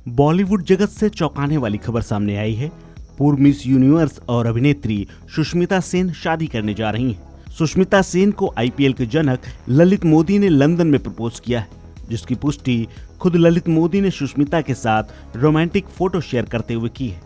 बॉलीवुड जगत से चौंकाने वाली खबर सामने आई है। पूर्व मिस यूनिवर्स और अभिनेत्री सुष्मिता सेन शादी करने जा रही हैं। सुष्मिता सेन को आईपीएल के जनक ललित मोदी ने लंदन में प्रपोज किया है, जिसकी पुष्टि खुद ललित मोदी ने सुष्मिता के साथ रोमांटिक फोटो शेयर करते हुए की है।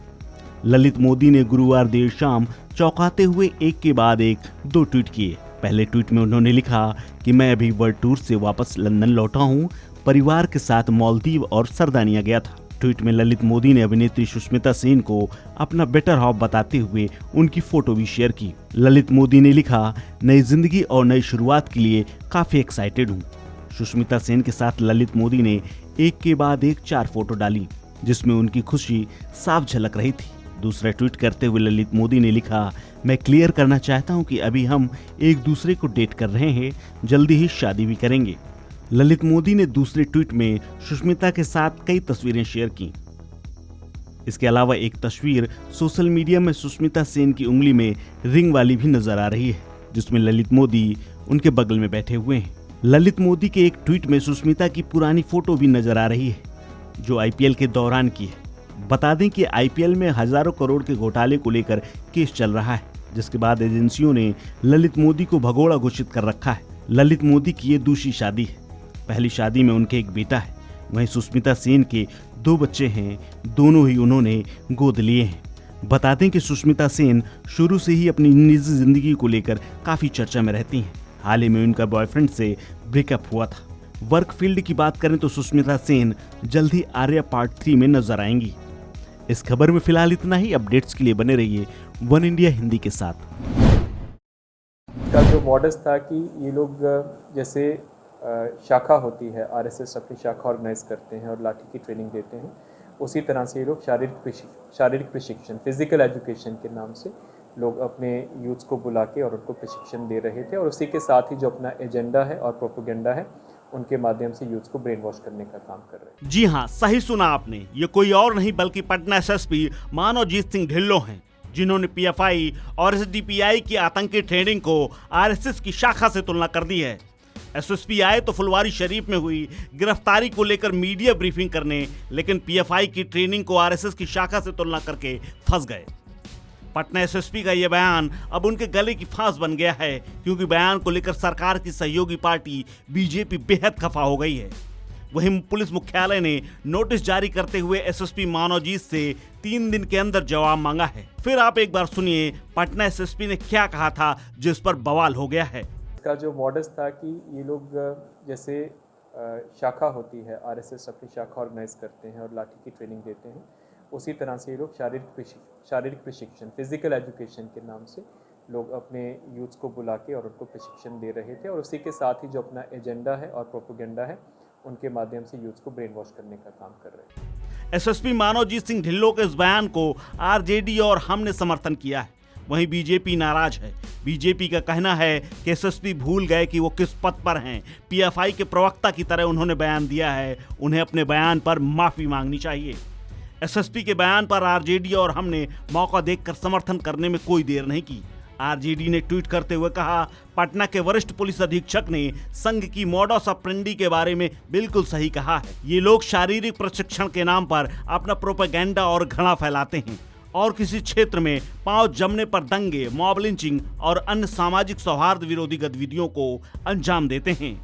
ललित मोदी ने गुरुवार देर शाम चौंकाते हुए एक के बाद एक 2 ट्वीट किए। पहले ट्वीट में उन्होंने लिखा कि मैं अभी वर्ल्ड टूर से वापस लंदन लौटा हूं, परिवार के साथ मालदीव और सरदानिया गया था। ट्वीट में ललित मोदी ने अभिनेत्री सुष्मिता सेन को अपना बेटर हाफ बताते हुए उनकी फोटो भी शेयर की। ललित मोदी ने लिखा, नई जिंदगी और नई शुरुआत के लिए काफी एक्साइटेड हूँ। सुष्मिता सेन के साथ ललित मोदी ने एक के बाद एक 4 फोटो डाली, जिसमें उनकी खुशी साफ झलक रही थी। दूसरा ट्वीट करते हुए ललित मोदी ने लिखा, मैं क्लियर करना चाहता हूं कि अभी हम एक दूसरे को डेट कर रहे हैं, जल्दी ही शादी भी करेंगे। ललित मोदी ने दूसरे ट्वीट में सुष्मिता के साथ कई तस्वीरें शेयर की। इसके अलावा एक तस्वीर सोशल मीडिया में सुष्मिता सेन की उंगली में रिंग वाली भी नजर आ रही है, जिसमें ललित मोदी उनके बगल में बैठे हुए हैं। ललित मोदी के एक ट्वीट में सुष्मिता की पुरानी फोटो भी नजर आ रही है, जो आईपीएल के दौरान की है। बता दें कि आईपीएल में हजारों करोड़ के घोटाले को लेकर केस चल रहा है, जिसके बाद एजेंसियों ने ललित मोदी को भगोड़ा घोषित कर रखा है। ललित मोदी की ये दूसरी शादी है। पहली शादी में उनके एक बेटा है, वहीं सुष्मिता सेन के 2 बच्चे हैं, दोनों ही उन्होंने गोद लिए हैं। बता दें कि सुष्मिता सेन शुरू से ही अपनी निजी जिंदगी को लेकर काफी चर्चा में रहती हैं। हाल ही में उनका बॉयफ्रेंड से ब्रेकअप हुआ था। वर्क फील्ड की बात करें तो सुष्मिता सेन जल्द ही आर्या पार्ट 3 में नजर आएंगी। इस खबर में फिलहाल इतना ही। अपडेट्स के लिए बने रहिए वन इंडिया हिंदी के साथ। का जो मॉडल्स था कि ये लोग जैसे शाखा होती है, आरएसएस अपनी शाखा ऑर्गेनाइज करते हैं और लाठी की ट्रेनिंग देते हैं, उसी तरह से ये लोग शारीरिक प्रशिक्षण, फिजिकल एजुकेशन के नाम से लोग अपने यूथ्स को बुला के और उनको प्रशिक्षण दे रहे थे। और उसी के साथ ही जो अपना एजेंडा है और प्रोपेगेंडा है, उनके माध्यम से यूथ को ब्रेन वॉश करने का काम कर रहे हैं। जी हाँ, सही सुना आपने। ये कोई और नहीं बल्कि पटना एसएसपी मानवजीत सिंह ढिल्लों हैं, जिन्होंने पीएफआई और एसडीपीआई की आतंकी ट्रेनिंग को आरएसएस की शाखा से तुलना कर दी है। एसएसपी आए तो फुलवारी शरीफ में हुई गिरफ्तारी को लेकर मीडिया ब्रीफिंग करने, लेकिन पीएफआई की ट्रेनिंग को आरएसएस की शाखा से तुलना करके फंस गए। पटना एसएसपी का यह बयान अब उनके गले की फांस बन गया है, क्योंकि बयान को लेकर सरकार की सहयोगी पार्टी बीजेपी बेहद खफा हो गई है। वहीं पुलिस मुख्यालय ने नोटिस जारी करते हुए एसएसपी मानवजीत से 3 दिन के अंदर जवाब मांगा है। फिर आप एक बार सुनिए पटना एसएसपी ने क्या कहा था, जिस पर बवाल हो गया है। इसका जो मॉडल्स था कि ये लोग जैसे शाखा होती है, आरएसएस अपनी शाखा ऑर्गेनाइज करते हैं और लाठी की ट्रेनिंग देते हैं, उसी तरह से ये लोग शारीरिक प्रशिक्षण, फिजिकल एजुकेशन के नाम से लोग अपने यूथ्स को बुला के और उनको प्रशिक्षण दे रहे थे। और उसी के साथ ही जो अपना एजेंडा है और प्रोपेगेंडा है, उनके माध्यम से यूथ को ब्रेन वॉश करने का काम कर रहे हैं। एसएसपी मानवजीत सिंह ढिल्लों के इस बयान को आरजेडी और हमने समर्थन किया है। वहीं बीजेपी नाराज है। बीजेपी का कहना है कि एसएसपी भूल गए कि वो किस पद पर हैं। पीएफआई के प्रवक्ता की तरह उन्होंने बयान दिया है, उन्हें अपने बयान पर माफी मांगनी चाहिए। एसएसपी के बयान पर आरजेडी और हमने मौका देखकर समर्थन करने में कोई देर नहीं की। आरजेडी ने ट्वीट करते हुए कहा, पटना के वरिष्ठ पुलिस अधीक्षक ने संघ की मॉडस ऑपरेंडी के बारे में बिल्कुल सही कहा है। ये लोग शारीरिक प्रशिक्षण के नाम पर अपना प्रोपेगेंडा और घृणा फैलाते हैं और किसी क्षेत्र में पांव जमने पर दंगे, मॉब लिंचिंग और अन्य सामाजिक सौहार्द विरोधी गतिविधियों को अंजाम देते हैं।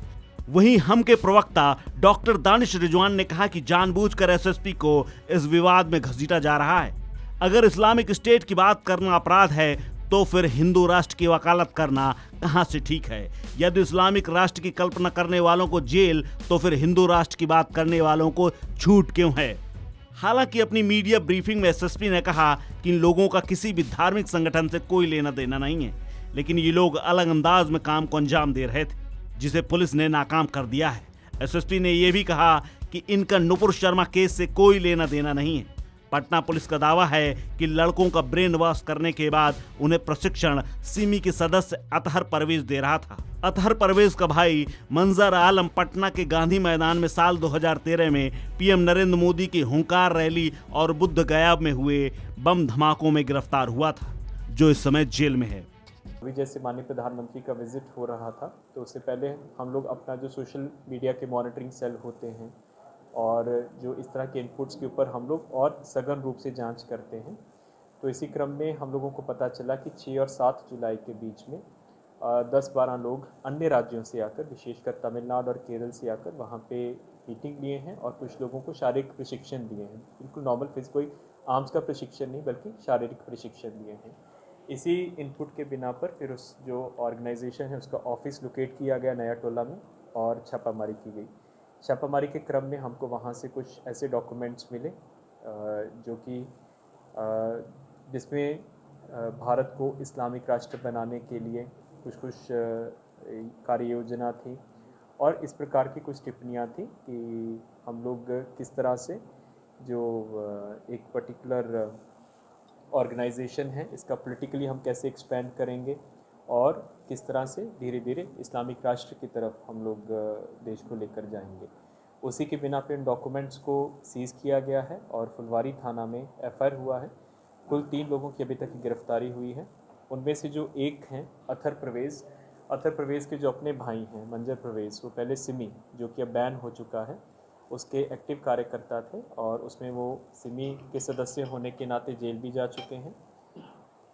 वहीं हम के प्रवक्ता डॉक्टर दानिश रिजवान ने कहा कि जानबूझकर एसएसपी को इस विवाद में घसीटा जा रहा है। अगर इस्लामिक स्टेट की बात करना अपराध है, तो फिर हिंदू राष्ट्र की वकालत करना कहां से ठीक है? यदि इस्लामिक राष्ट्र की कल्पना करने वालों को जेल, तो फिर हिंदू राष्ट्र की बात करने वालों को छूट क्यों है? हालांकि अपनी मीडिया ब्रीफिंग में एसएसपी ने कहा कि इन लोगों का किसी भी धार्मिक संगठन से कोई लेना देना नहीं है, लेकिन ये लोग अलग अंदाज में काम को अंजाम दे रहे थे, जिसे पुलिस ने नाकाम कर दिया है। एसएसपी ने यह भी कहा कि इनका नुपुर शर्मा केस से कोई लेना देना नहीं है। पटना पुलिस का दावा है कि लड़कों का ब्रेन वॉश करने के बाद उन्हें प्रशिक्षण सिमी के सदस्य अतहर परवेज दे रहा था। अतहर परवेज का भाई मंजर आलम पटना के गांधी मैदान में साल 2013 में पीएम नरेंद्र मोदी की हुंकार रैली और बुद्ध गया में हुए बम धमाकों में गिरफ्तार हुआ था, जो इस समय जेल में है। अभी जैसे माननीय प्रधानमंत्री का विजिट हो रहा था, तो उससे पहले हम लोग अपना जो सोशल मीडिया के मॉनिटरिंग सेल होते हैं, और जो इस तरह के इनपुट्स के ऊपर हम लोग और सघन रूप से जांच करते हैं। तो इसी क्रम में हम लोगों को पता चला कि 6 और 7 जुलाई के बीच में 10-12 लोग अन्य राज्यों से आकर, विशेषकर तमिलनाडु और केरल से आकर वहाँ पे मीटिंग लिए हैं और कुछ लोगों को शारीरिक प्रशिक्षण दिए हैं। बिल्कुल नॉर्मल कोई आर्म्स का प्रशिक्षण नहीं, बल्कि शारीरिक प्रशिक्षण दिए हैं। इसी इनपुट के बिना पर फिर उस जो ऑर्गेनाइजेशन है उसका ऑफिस लोकेट किया गया नया टोला में और छापामारी की गई। छापामारी के क्रम में हमको वहाँ से कुछ ऐसे डॉक्यूमेंट्स मिले जो कि जिसमें भारत को इस्लामिक राष्ट्र बनाने के लिए कुछ कार्य योजना थी और इस प्रकार की कुछ टिप्पणियाँ थी कि हम लोग किस तरह से जो एक पर्टिकुलर ऑर्गेनाइजेशन है इसका पॉलिटिकली हम कैसे एक्सपेंड करेंगे और किस तरह से धीरे धीरे इस्लामिक राष्ट्र की तरफ हम लोग देश को लेकर जाएंगे। उसी के बिना पे इन डॉक्यूमेंट्स को सीज़ किया गया है और फुलवारी थाना में एफआईआर हुआ है। कुल 3 लोगों की अभी तक गिरफ्तारी हुई है। उनमें से जो एक हैं अथर प्रवेश के जो अपने भाई हैं मंजर प्रवेश, वो पहले सिमी जो कि अब बैन हो चुका है उसके एक्टिव कार्यकर्ता थे और उसमें वो सिमी के सदस्य होने के नाते जेल भी जा चुके हैं।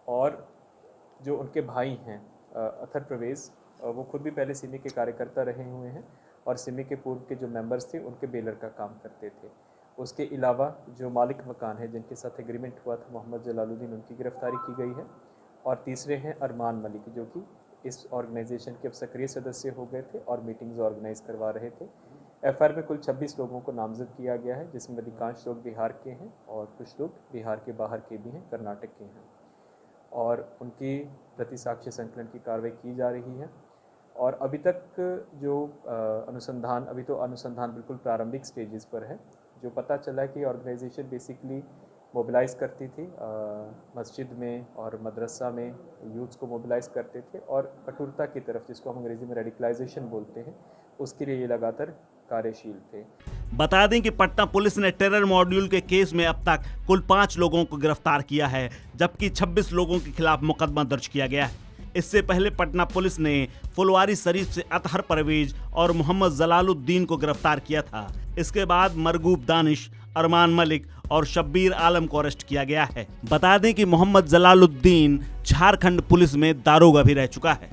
और जो उनके भाई हैं अथर प्रवेश, वो खुद भी पहले सिमी के कार्यकर्ता रहे हुए हैं और सिमी के पूर्व के जो मेंबर्स थे उनके बेलर का काम करते थे। उसके अलावा जो मालिक मकान है जिनके साथ एग्रीमेंट हुआ था मोहम्मद जलालुद्दीन, उनकी गिरफ्तारी की गई है। और तीसरे हैं अरमान मलिक जो कि इस ऑर्गेनाइजेशन के अब सक्रिय सदस्य हो गए थे और मीटिंग्स ऑर्गेनाइज करवा रहे थे। एफआईआर में कुल 26 लोगों को नामजद किया गया है, जिसमें अधिकांश लोग बिहार के हैं और कुछ लोग बिहार के बाहर के भी हैं, कर्नाटक के हैं। और उनकी प्रति साक्ष्य संकलन की कार्रवाई की जा रही है। और अभी तक जो अनुसंधान बिल्कुल प्रारंभिक स्टेजेस पर है। जो पता चला कि ऑर्गेनाइजेशन बेसिकली मोबिलाइज करती थी मस्जिद में और मदरसा में यूथ्स को मोबिलाइज करते थे और कठोरता की तरफ, जिसको हम अंग्रेजी में रेडिकलाइजेशन बोलते हैं, उसके लिए ये लगातार कार्यशील थे। बता दें कि पटना पुलिस ने टेरर मॉड्यूल के केस में अब तक कुल 5 लोगों को गिरफ्तार किया है, जबकि 26 लोगों के खिलाफ मुकदमा दर्ज किया गया है। इससे पहले पटना पुलिस ने फुलवारी शरीफ से अतहर परवेज और मोहम्मद जलालुद्दीन को गिरफ्तार किया था। इसके बाद मरगूब दानिश, अरमान मलिक और शब्बीर आलम को अरेस्ट किया गया है। बता दें कि मोहम्मद जलालुद्दीन झारखंड पुलिस में दारोगा भी रह चुका है।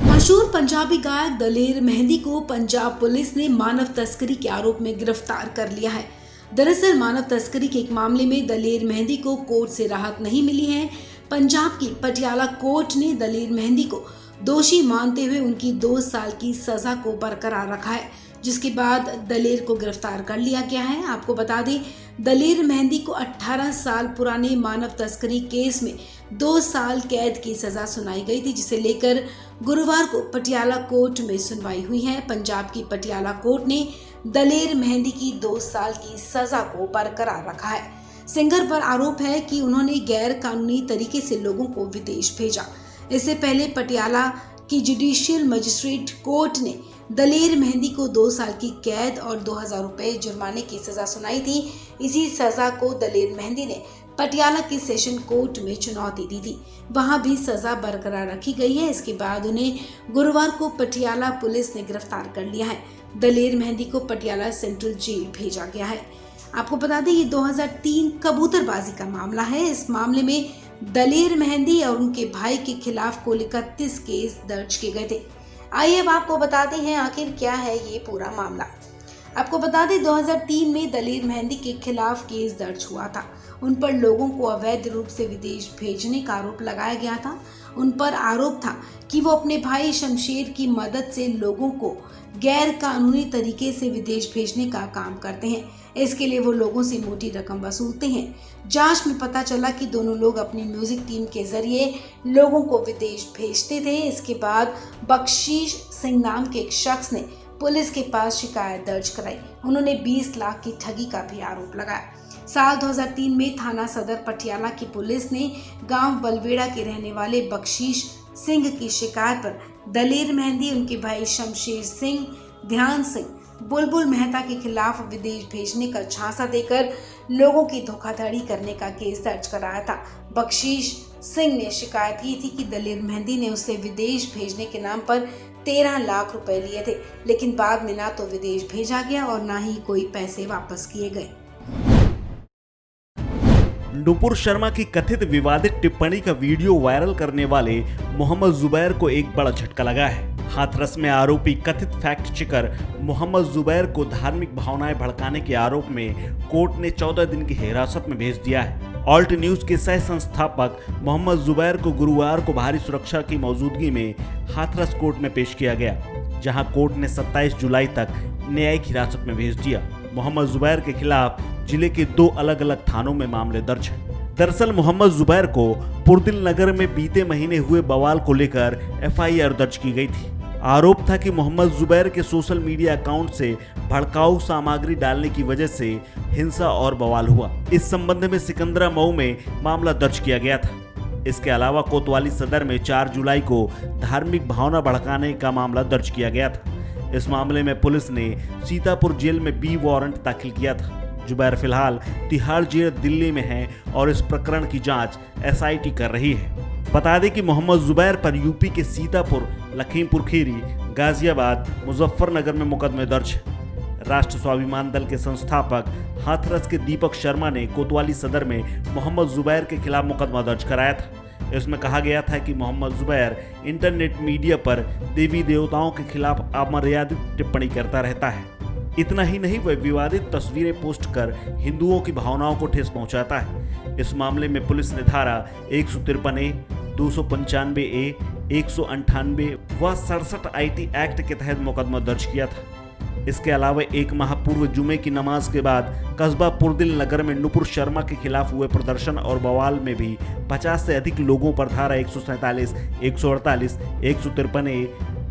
मशहूर पंजाबी गायक दलेर मेहंदी को पंजाब पुलिस ने मानव तस्करी के आरोप में गिरफ्तार कर लिया है। दरअसल मानव तस्करी के एक मामले में दलेर मेहंदी को कोर्ट से राहत नहीं मिली है। पंजाब की पटियाला कोर्ट ने दलेर मेहंदी को दोषी मानते हुए उनकी 2 साल की सजा को बरकरार रखा है, जिसके बाद दलेर को गिरफ्तार कर लिया गया है। आपको बता दें, दलेर मेहंदी को 18 साल पुराने मानव तस्करी केस में 2 साल कैद की सजा सुनाई गई थी, जिसे लेकर गुरुवार को पटियाला कोर्ट में सुनवाई हुई है। पंजाब की पटियाला कोर्ट ने दलेर मेहंदी की 2 साल की सजा को बरकरार रखा है। सिंगर पर आरोप है कि उन्होंने गैर कानूनी तरीके से लोगों को विदेश भेजा। इससे पहले पटियाला की जुडिशियल मजिस्ट्रेट कोर्ट ने दलेर मेहंदी को 2 साल की कैद और 2000 रुपए जुर्माने की सजा सुनाई थी। इसी सजा को दलेर मेहंदी ने पटियाला के सेशन कोर्ट में चुनौती दी थी, वहां भी सजा बरकरार रखी गई है। इसके बाद उन्हें गुरुवार को पटियाला पुलिस ने गिरफ्तार कर लिया है। दलेर मेहंदी को पटियाला सेंट्रल जेल भेजा गया है। आपको बता दें, ये 2003 कबूतरबाजी का मामला है। इस मामले में दलेर मेहंदी और उनके भाई के खिलाफ कुल 31 केस दर्ज किए गए थे। आइए अब आपको बताते हैं आखिर क्या है ये पूरा मामला। आपको बता दें, 2003 में दलेर मेहंदी के खिलाफ केस दर्ज हुआ था। उन पर लोगों को अवैध रूप से विदेश भेजने का आरोप लगाया गया था। उन पर आरोप था कि वो अपने भाई शमशेर की मदद से लोगों को गैर कानूनी तरीके से विदेश भेजने का काम करते हैं। इसके लिए वो लोगों से मोटी रकम वसूलते हैं। जांच में पता चला कि दोनों लोग अपनी म्यूजिक टीम के जरिए लोगों को विदेश भेजते थे। इसके बाद बख्शीश सिंह नाम के एक शख्स ने पुलिस के पास शिकायत दर्ज कराई। उन्होंने 20 लाख की ठगी का भी आरोप लगाया। साल 2003 में थाना सदर पटियाला की पुलिस ने गांव बलवेड़ा के रहने वाले बख्शीश सिंह की शिकायत पर दलेर मेहंदी, उनके भाई शमशेर सिंह, ध्यान सिंह, बुलबुल मेहता के खिलाफ विदेश भेजने का झांसा देकर लोगों की धोखाधड़ी करने का केस दर्ज कराया था। बख्शीश सिंह ने शिकायत की थी कि दलेर मेहंदी ने उसे विदेश भेजने के नाम पर 13 लाख रुपए लिए थे, लेकिन बाद में ना तो विदेश भेजा गया और ना ही कोई पैसे वापस किए गए। नुपुर शर्मा की कथित विवादित टिप्पणी का वीडियो वायरल करने वाले मोहम्मद जुबैर को एक बड़ा झटका लगा है। हाथरस में आरोपी कथित फैक्ट चेकर मोहम्मद जुबैर को धार्मिक भावनाएं भड़काने के आरोप में कोर्ट ने 14 दिन की हिरासत में भेज दिया है। ऑल्ट न्यूज के सह संस्थापक मोहम्मद जुबैर को गुरुवार को भारी सुरक्षा की मौजूदगी में हाथरस कोर्ट में पेश किया गया, जहां कोर्ट ने 27 जुलाई तक न्यायिक हिरासत में भेज दिया। मोहम्मद जुबैर के खिलाफ जिले के 2 अलग अलग थानों में मामले दर्ज हैं। दरअसल मोहम्मद जुबैर को पुरदिल नगर में बीते महीने हुए बवाल को लेकर एफआईआर दर्ज की गई थी। आरोप था कि मोहम्मद जुबैर के सोशल मीडिया अकाउंट से भड़काऊ सामग्री डालने की वजह से हिंसा और बवाल हुआ। इस संबंध में सिकंदरा मऊ में मामला दर्ज किया गया था। इसके अलावा कोतवाली सदर में 4 जुलाई को धार्मिक भावना भड़काने का मामला दर्ज किया गया था। इस मामले में पुलिस ने सीतापुर जेल में बी वारंट दाखिल किया था। जुबैर फिलहाल तिहाड़ जेल दिल्ली में है और इस प्रकरण की जांच एसआईटी कर रही है। बता दें कि मोहम्मद जुबैर पर यूपी के सीतापुर, लखीमपुर खीरी, गाजियाबाद, मुजफ्फरनगर में मुकदमे दर्ज है। राष्ट्र स्वाभिमान दल के संस्थापक हाथरस के दीपक शर्मा ने कोतवाली सदर में मोहम्मद जुबैर के खिलाफ मुकदमा दर्ज कराया था। इसमें कहा गया था कि मोहम्मद जुबैर इंटरनेट मीडिया पर देवी देवताओं के खिलाफ अमर्यादित टिप्पणी करता रहता है। इतना ही नहीं, वह विवादित तस्वीरें पोस्ट कर हिंदुओं की भावनाओं को ठेस पहुंचाता है। इस मामले में पुलिस ने धारा 153A, 295A, 198 व 67 IT एक्ट के तहत मुकदमा दर्ज किया था। इसके अलावा 1 माह पूर्व जुमे की नमाज के बाद कस्बा पुरदिल नगर में नुपुर शर्मा के खिलाफ हुए प्रदर्शन और बवाल में भी 50 से अधिक लोगों पर धारा 147, 148, 153A,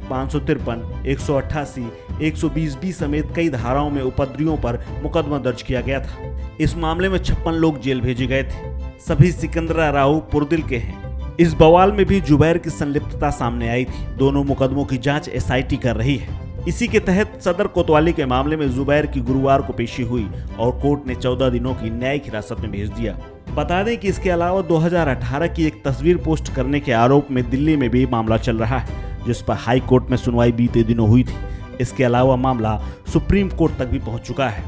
553, 188, 120B समेत कई धाराओं में उपद्रवियों पर मुकदमा दर्ज किया गया था। इस मामले में 56 लोग जेल भेजे गए थे। सभी सिकंदरा राव पुरदिल के हैं। इस बवाल में भी जुबैर की संलिप्तता सामने आई थी। दोनों मुकदमों की जांच एसआईटी कर रही है। इसी के तहत सदर कोतवाली के मामले में जुबैर की गुरुवार को पेशी हुई और कोर्ट ने 14 दिनों की न्यायिक हिरासत में भेज दिया। बता दें कि इसके अलावा 2018 की एक तस्वीर पोस्ट करने के आरोप में दिल्ली में भी मामला चल रहा है, जिस पर हाई कोर्ट में सुनवाई बीते दिनों हुई थी। इसके अलावा मामला सुप्रीम कोर्ट तक भी पहुंच चुका है।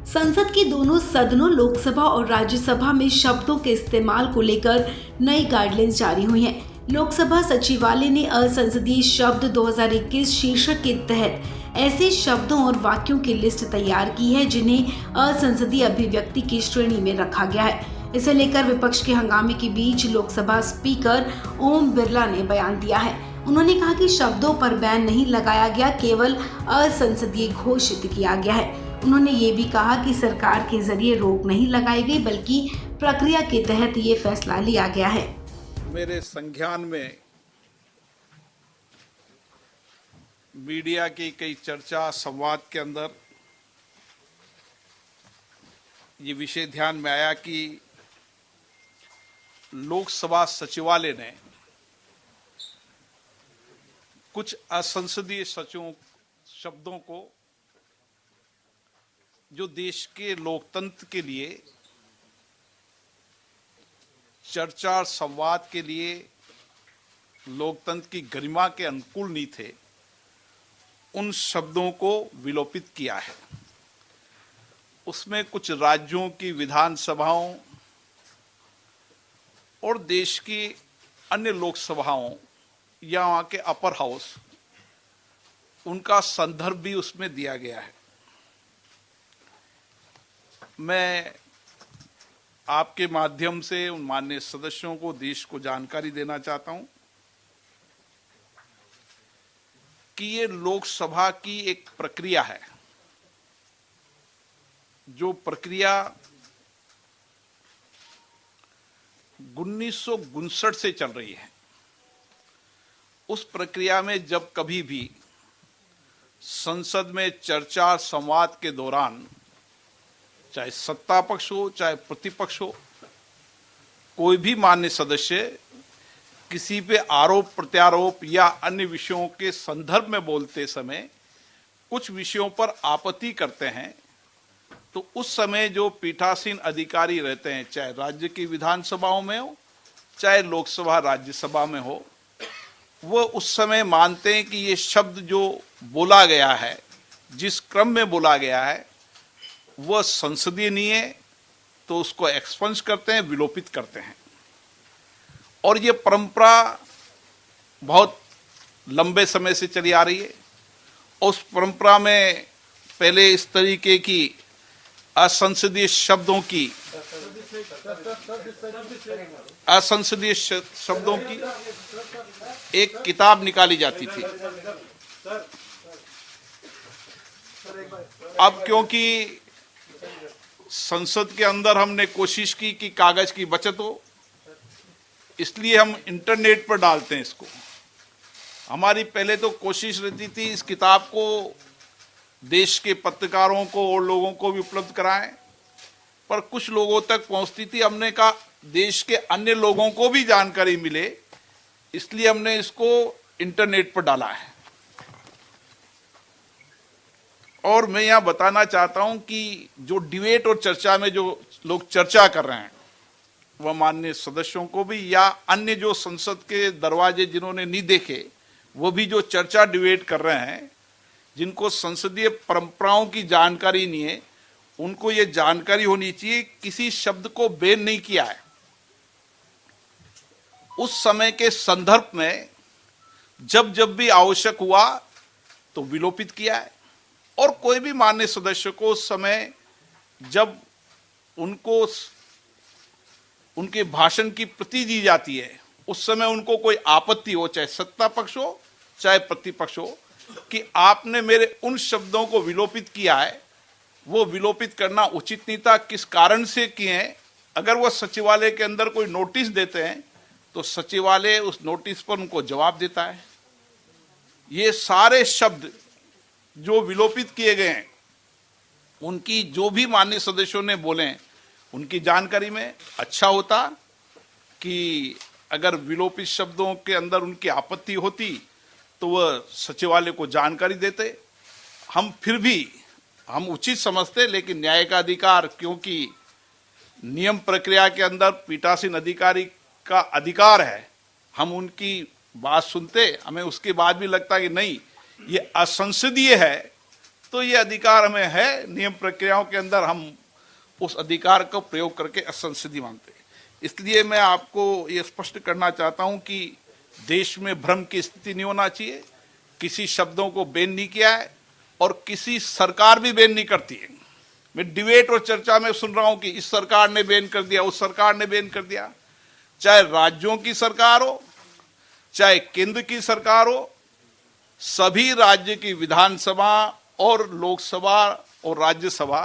संसद के दोनों सदनों लोकसभा और राज्यसभा में शब्दों के इस्तेमाल को लेकर नई गाइडलाइंस जारी हुई हैं। लोकसभा सचिवालय ने असंसदीय शब्द 2021 शीर्षक के तहत ऐसे शब्दों और वाक्यों की लिस्ट तैयार की है जिन्हें असंसदीय अभिव्यक्ति की श्रेणी में रखा गया है। इसे लेकर विपक्ष के हंगामे के बीच लोकसभा स्पीकर ओम बिरला ने बयान दिया है। उन्होंने कहा कि शब्दों पर बैन नहीं लगाया गया, केवल असंसदीय घोषित किया गया है। उन्होंने ये भी कहा कि सरकार के जरिए रोक नहीं लगाई गई, बल्कि प्रक्रिया के तहत ये फैसला लिया गया है। मेरे संज्ञान में मीडिया की कई चर्चा संवाद के अंदर ये विषय ध्यान में आया कि लोकसभा सचिवालय ने कुछ असंसदीय शब्दों को जो देश के लोकतंत्र के लिए, चर्चा और संवाद के लिए, लोकतंत्र की गरिमा के अनुकूल नहीं थे, उन शब्दों को विलोपित किया है। उसमें कुछ राज्यों की विधानसभाओं और देश की अन्य लोकसभाओं या वहाँ के अपर हाउस, उनका संदर्भ भी उसमें दिया गया है। मैं आपके माध्यम से उन माननीय सदस्यों को, देश को जानकारी देना चाहता हूं कि ये लोकसभा की एक प्रक्रिया है, जो प्रक्रिया 1959 से चल रही है। उस प्रक्रिया में जब कभी भी संसद में चर्चा संवाद के दौरान, चाहे सत्ता पक्ष हो चाहे प्रतिपक्ष हो, कोई भी मान्य सदस्य किसी पे आरोप प्रत्यारोप या अन्य विषयों के संदर्भ में बोलते समय कुछ विषयों पर आपत्ति करते हैं, तो उस समय जो पीठासीन अधिकारी रहते हैं, चाहे राज्य की विधानसभाओं में हो चाहे लोकसभा राज्यसभा में हो, वो उस समय मानते हैं कि ये शब्द जो बोला गया है, जिस क्रम में बोला गया है, वह संसदीय नहीं है, तो उसको एक्सपंज करते हैं, विलोपित करते हैं। और ये परंपरा बहुत लंबे समय से चली आ रही है। उस परंपरा में पहले इस तरीके की असंसदीय शब्दों की एक किताब निकाली जाती थी। अब क्योंकि संसद के अंदर हमने कोशिश की कि कागज की बचत हो, इसलिए हम इंटरनेट पर डालते हैं इसको। हमारी पहले तो कोशिश रहती थी इस किताब को देश के पत्रकारों को और लोगों को भी उपलब्ध कराएं, पर कुछ लोगों तक पहुंचती थी। हमने कहा देश के अन्य लोगों को भी जानकारी मिले, इसलिए हमने इसको इंटरनेट पर डाला है। और मैं यहां बताना चाहता हूं कि जो डिबेट और चर्चा में जो लोग चर्चा कर रहे हैं, वह माननीय सदस्यों को भी या अन्य जो संसद के दरवाजे जिन्होंने नहीं देखे, वो भी जो चर्चा डिबेट कर रहे हैं, जिनको संसदीय परंपराओं की जानकारी नहीं है, उनको ये जानकारी होनी चाहिए किसी शब्द को बैन नहीं किया है। उस समय के संदर्भ में जब जब भी आवश्यक हुआ तो विलोपित किया है। और कोई भी माननीय सदस्य को उस समय जब उनको उनके भाषण की प्रति दी जाती है, उस समय उनको कोई आपत्ति हो, चाहे सत्ता पक्ष हो चाहे प्रतिपक्ष हो, कि आपने मेरे उन शब्दों को विलोपित किया है, वो विलोपित करना उचित नहीं था, किस कारण से किए हैं। अगर वो सचिवालय के अंदर कोई नोटिस देते हैं तो सचिवालय उस नोटिस पर उनको जवाब देता है। ये सारे शब्द जो विलोपित किए गए हैं, उनकी जो भी माननीय सदस्यों ने बोले हैं, उनकी जानकारी में अच्छा होता कि अगर विलोपित शब्दों के अंदर उनकी आपत्ति होती तो वह सचिवालय को जानकारी देते। हम फिर भी हम उचित समझते, लेकिन न्याय का अधिकार, क्योंकि नियम प्रक्रिया के अंदर पीठासीन अधिकारी का अधिकार है, हम उनकी बात सुनते। हमें उसके बाद भी लगता है कि नहीं, ये असंसदीय है, तो ये अधिकार हमें है। नियम प्रक्रियाओं के अंदर हम उस अधिकार का प्रयोग करके असंसदीय मानते। इसलिए मैं आपको ये स्पष्ट करना चाहता हूं कि देश में भ्रम की स्थिति नहीं होना चाहिए। किसी शब्दों को बैन नहीं किया है और किसी सरकार भी बैन नहीं करती है। मैं डिबेट और चर्चा में सुन रहा हूं कि इस सरकार ने बैन कर दिया, उस सरकार ने बैन कर दिया। चाहे राज्यों की सरकार हो चाहे केंद्र की सरकार हो, सभी राज्य की विधानसभा और लोकसभा और राज्यसभा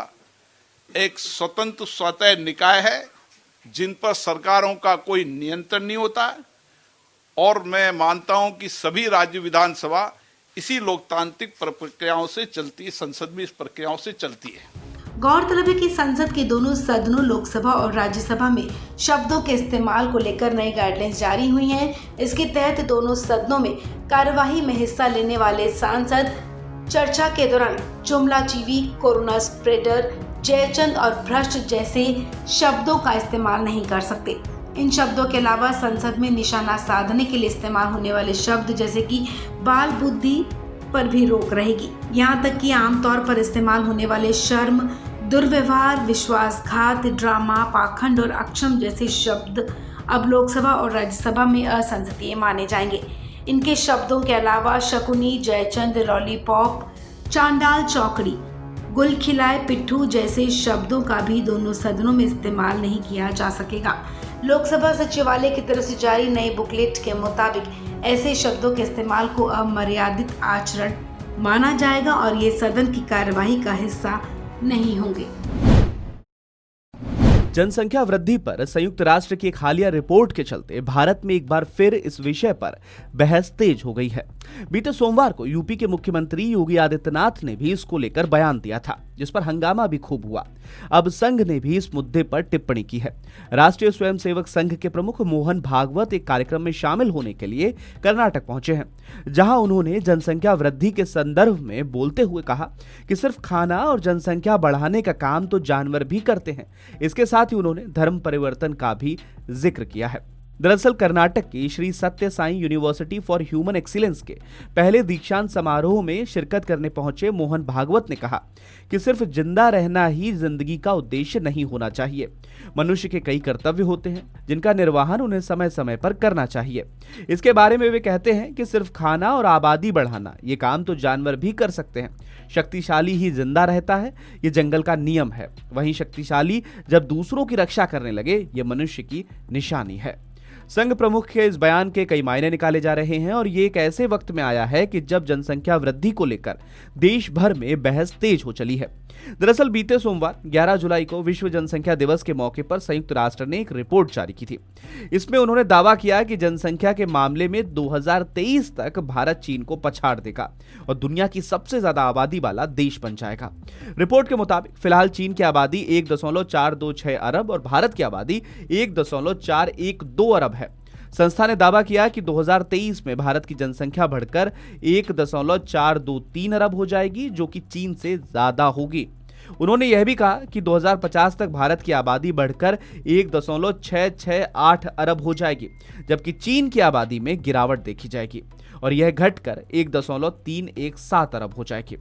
एक स्वतंत्र स्वतः निकाय है, जिन पर सरकारों का कोई नियंत्रण नहीं होता। और मैं मानता हूं कि सभी राज्य विधानसभा इसी लोकतांत्रिक प्रक्रियाओं से चलती है, संसद में इस प्रक्रियाओं से चलती है। गौरतलब है कि संसद के दोनों सदनों लोकसभा और राज्यसभा में शब्दों के इस्तेमाल को लेकर नई गाइडलाइंस जारी हुई हैं। इसके तहत दोनों सदनों में कार्यवाही में हिस्सा लेने वाले सांसद चर्चा के दौरान जुमलाजीवी, कोरोना स्प्रेडर, जयचंद और भ्रष्ट जैसे शब्दों का इस्तेमाल नहीं कर सकते। इन शब्दों के अलावा संसद में निशाना साधने के लिए इस्तेमाल होने वाले शब्द जैसे कि बाल बुद्धि पर भी रोक रहेगी। यहाँ तक कि आमतौर पर इस्तेमाल होने वाले शर्म, दुर्व्यवहार, विश्वासघात, ड्रामा, पाखंड और अक्षम जैसे शब्द अब लोकसभा और राज्यसभा में असंसदीय माने जाएंगे। इनके शब्दों के अलावा शकुनी, जयचंद, लॉलीपॉप, चांडाल चौकड़ी, गुल खिलाए पिट्ठू जैसे शब्दों का भी दोनों सदनों में इस्तेमाल नहीं किया जा सकेगा। लोकसभा सचिवालय की तरफ से जारी नई बुकलेट के मुताबिक ऐसे शब्दों के इस्तेमाल को अमर्यादित आचरण माना जाएगा और ये सदन की कार्यवाही का हिस्सा नहीं होंगे। जनसंख्या वृद्धि पर संयुक्त राष्ट्र की एक हालिया रिपोर्ट के चलते भारत में एक बार फिर इस विषय पर बहस तेज हो गई है। बीते सोमवार को यूपी के मुख्यमंत्री योगी आदित्यनाथ ने भी इसको लेकर बयान दिया था, जिस पर हंगामा भी खूब हुआ। अब संघ ने भी इस मुद्दे पर टिप्पणी की है। राष्ट्रीय स्वयंसेवक संघ के प्रमुख मोहन भागवत एक कार्यक्रम में शामिल होने के लिए कर्नाटक पहुंचे हैं, जहां उन्होंने जनसंख्या वृद्धि के संदर्भ में बोलते हुए कहा कि सिर्फ खाना और जनसंख्या बढ़ाने का काम तो जानवर भी करते हैं। इसके साथ ही उन्होंने धर्म परिवर्तन का भी जिक्र किया है। दरअसल कर्नाटक की श्री सत्य Sai university for human excellence के पहले दीक्षांत समारोह में शिरकत करने पहुंचे मोहन भागवत ने कहा कि सिर्फ जिंदा रहना ही जिंदगी का उद्देश्य नहीं होना चाहिए। मनुष्य के कई कर्तव्य होते हैं जिनका निर्वहन उन्हें समय समय पर करना चाहिए। इसके बारे में वे कहते हैं कि सिर्फ खाना और आबादी बढ़ाना ये काम तो जानवर भी कर सकते हैं। शक्तिशाली ही जिंदा रहता है, ये जंगल का नियम है। वहीं शक्तिशाली जब दूसरों की रक्षा करने लगे, ये मनुष्य की निशानी है। संघ प्रमुख के इस बयान के कई मायने निकाले जा रहे हैं और ये एक ऐसे वक्त में आया है कि जब जनसंख्या वृद्धि को लेकर देश भर में बहस तेज हो चली है। दरअसल बीते सोमवार 11 जुलाई को विश्व जनसंख्या दिवस के मौके पर संयुक्त राष्ट्र ने एक रिपोर्ट जारी की थी। इसमें उन्होंने दावा किया कि जनसंख्या के मामले में 2023 तक भारत चीन को पछाड़ देगा और दुनिया की सबसे ज्यादा आबादी वाला देश बन जाएगा। रिपोर्ट के मुताबिक फिलहाल चीन की आबादी 1.426 अरब और भारत की आबादी 1.412 अरब है। संस्था ने दावा किया कि 2023 में भारत की जनसंख्या बढ़कर 1.423 अरब हो जाएगी, जो कि चीन से ज्यादा होगी। उन्होंने यह भी कहा कि 2050 तक भारत की आबादी बढ़कर 1.668 अरब हो जाएगी, जबकि चीन की आबादी में गिरावट देखी जाएगी और यह घटकर 1.317 अरब हो जाएगी।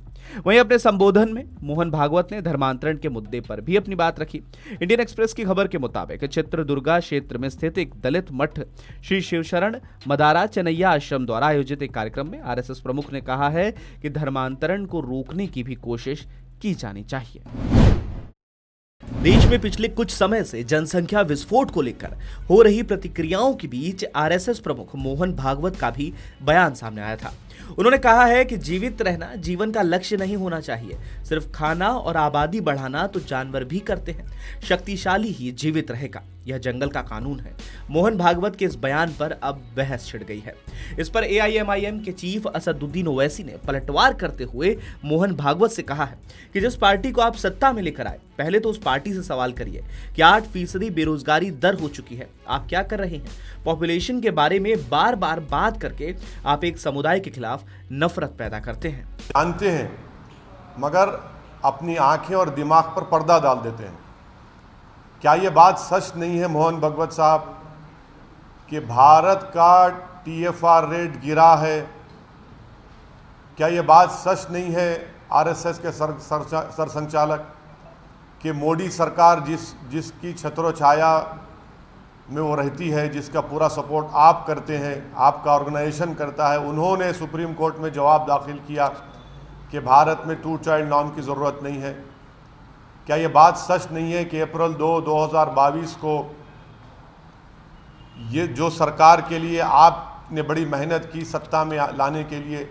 वहीं अपने संबोधन में मोहन भागवत ने धर्मांतरण के मुद्दे पर भी अपनी बात रखी। इंडियन एक्सप्रेस की खबर के मुताबिक चित्रदुर्गा क्षेत्र में स्थित एक दलित मठ श्री शिवशरण मदारा चेन्नैया आश्रम द्वारा आयोजित एक कार्यक्रम में आरएसएस प्रमुख ने कहा है कि धर्मांतरण को रोकने की भी कोशिश की जानी चाहिए। देश में पिछले कुछ समय से जनसंख्या विस्फोट को लेकर हो रही प्रतिक्रियाओं के बीच आरएसएस प्रमुख मोहन भागवत का भी बयान सामने आया था। उन्होंने कहा है कि जीवित रहना जीवन का लक्ष्य नहीं होना चाहिए। सिर्फ खाना और आबादी बढ़ाना तो जानवर भी करते हैं। शक्तिशाली ही जीवित रहेगा, यह जंगल का कानून है। मोहन भागवत के इस बयान पर अब बहस छिड़ गई है। इस पर एआईएमआईएम के चीफ असदुद्दीन ओवैसी ने पलटवार करते हुए मोहन भागवत से कहा है कि जिस पार्टी को आप सत्ता में लेकर आए, पहले तो उस पार्टी से सवाल करिए कि 8% बेरोजगारी दर हो चुकी है, आप क्या कर रहे हैं? पॉपुलेशन के बारे में बार बार बात करके आप एक समुदाय के खिलाफ नफरत पैदा करते हैं। जानते हैं मगर अपनी आंखें और दिमाग पर पर्दा डाल देते हैं। क्या ये बात सच नहीं है मोहन भागवत साहब कि भारत का टीएफआर रेट गिरा है? क्या ये बात सच नहीं है आरएसएस के सरसंचालक कि मोदी सरकार जिसकी छत्रोछाया में वो रहती है, जिसका पूरा सपोर्ट आप करते हैं, आपका ऑर्गेनाइजेशन करता है, उन्होंने सुप्रीम कोर्ट में जवाब दाखिल किया कि भारत में 2 चाइल्ड नॉर्म की ज़रूरत नहीं है? क्या ये बात सच नहीं है कि अप्रैल 2, 2022 को ये जो सरकार के लिए आपने बड़ी मेहनत की सत्ता में लाने के लिए,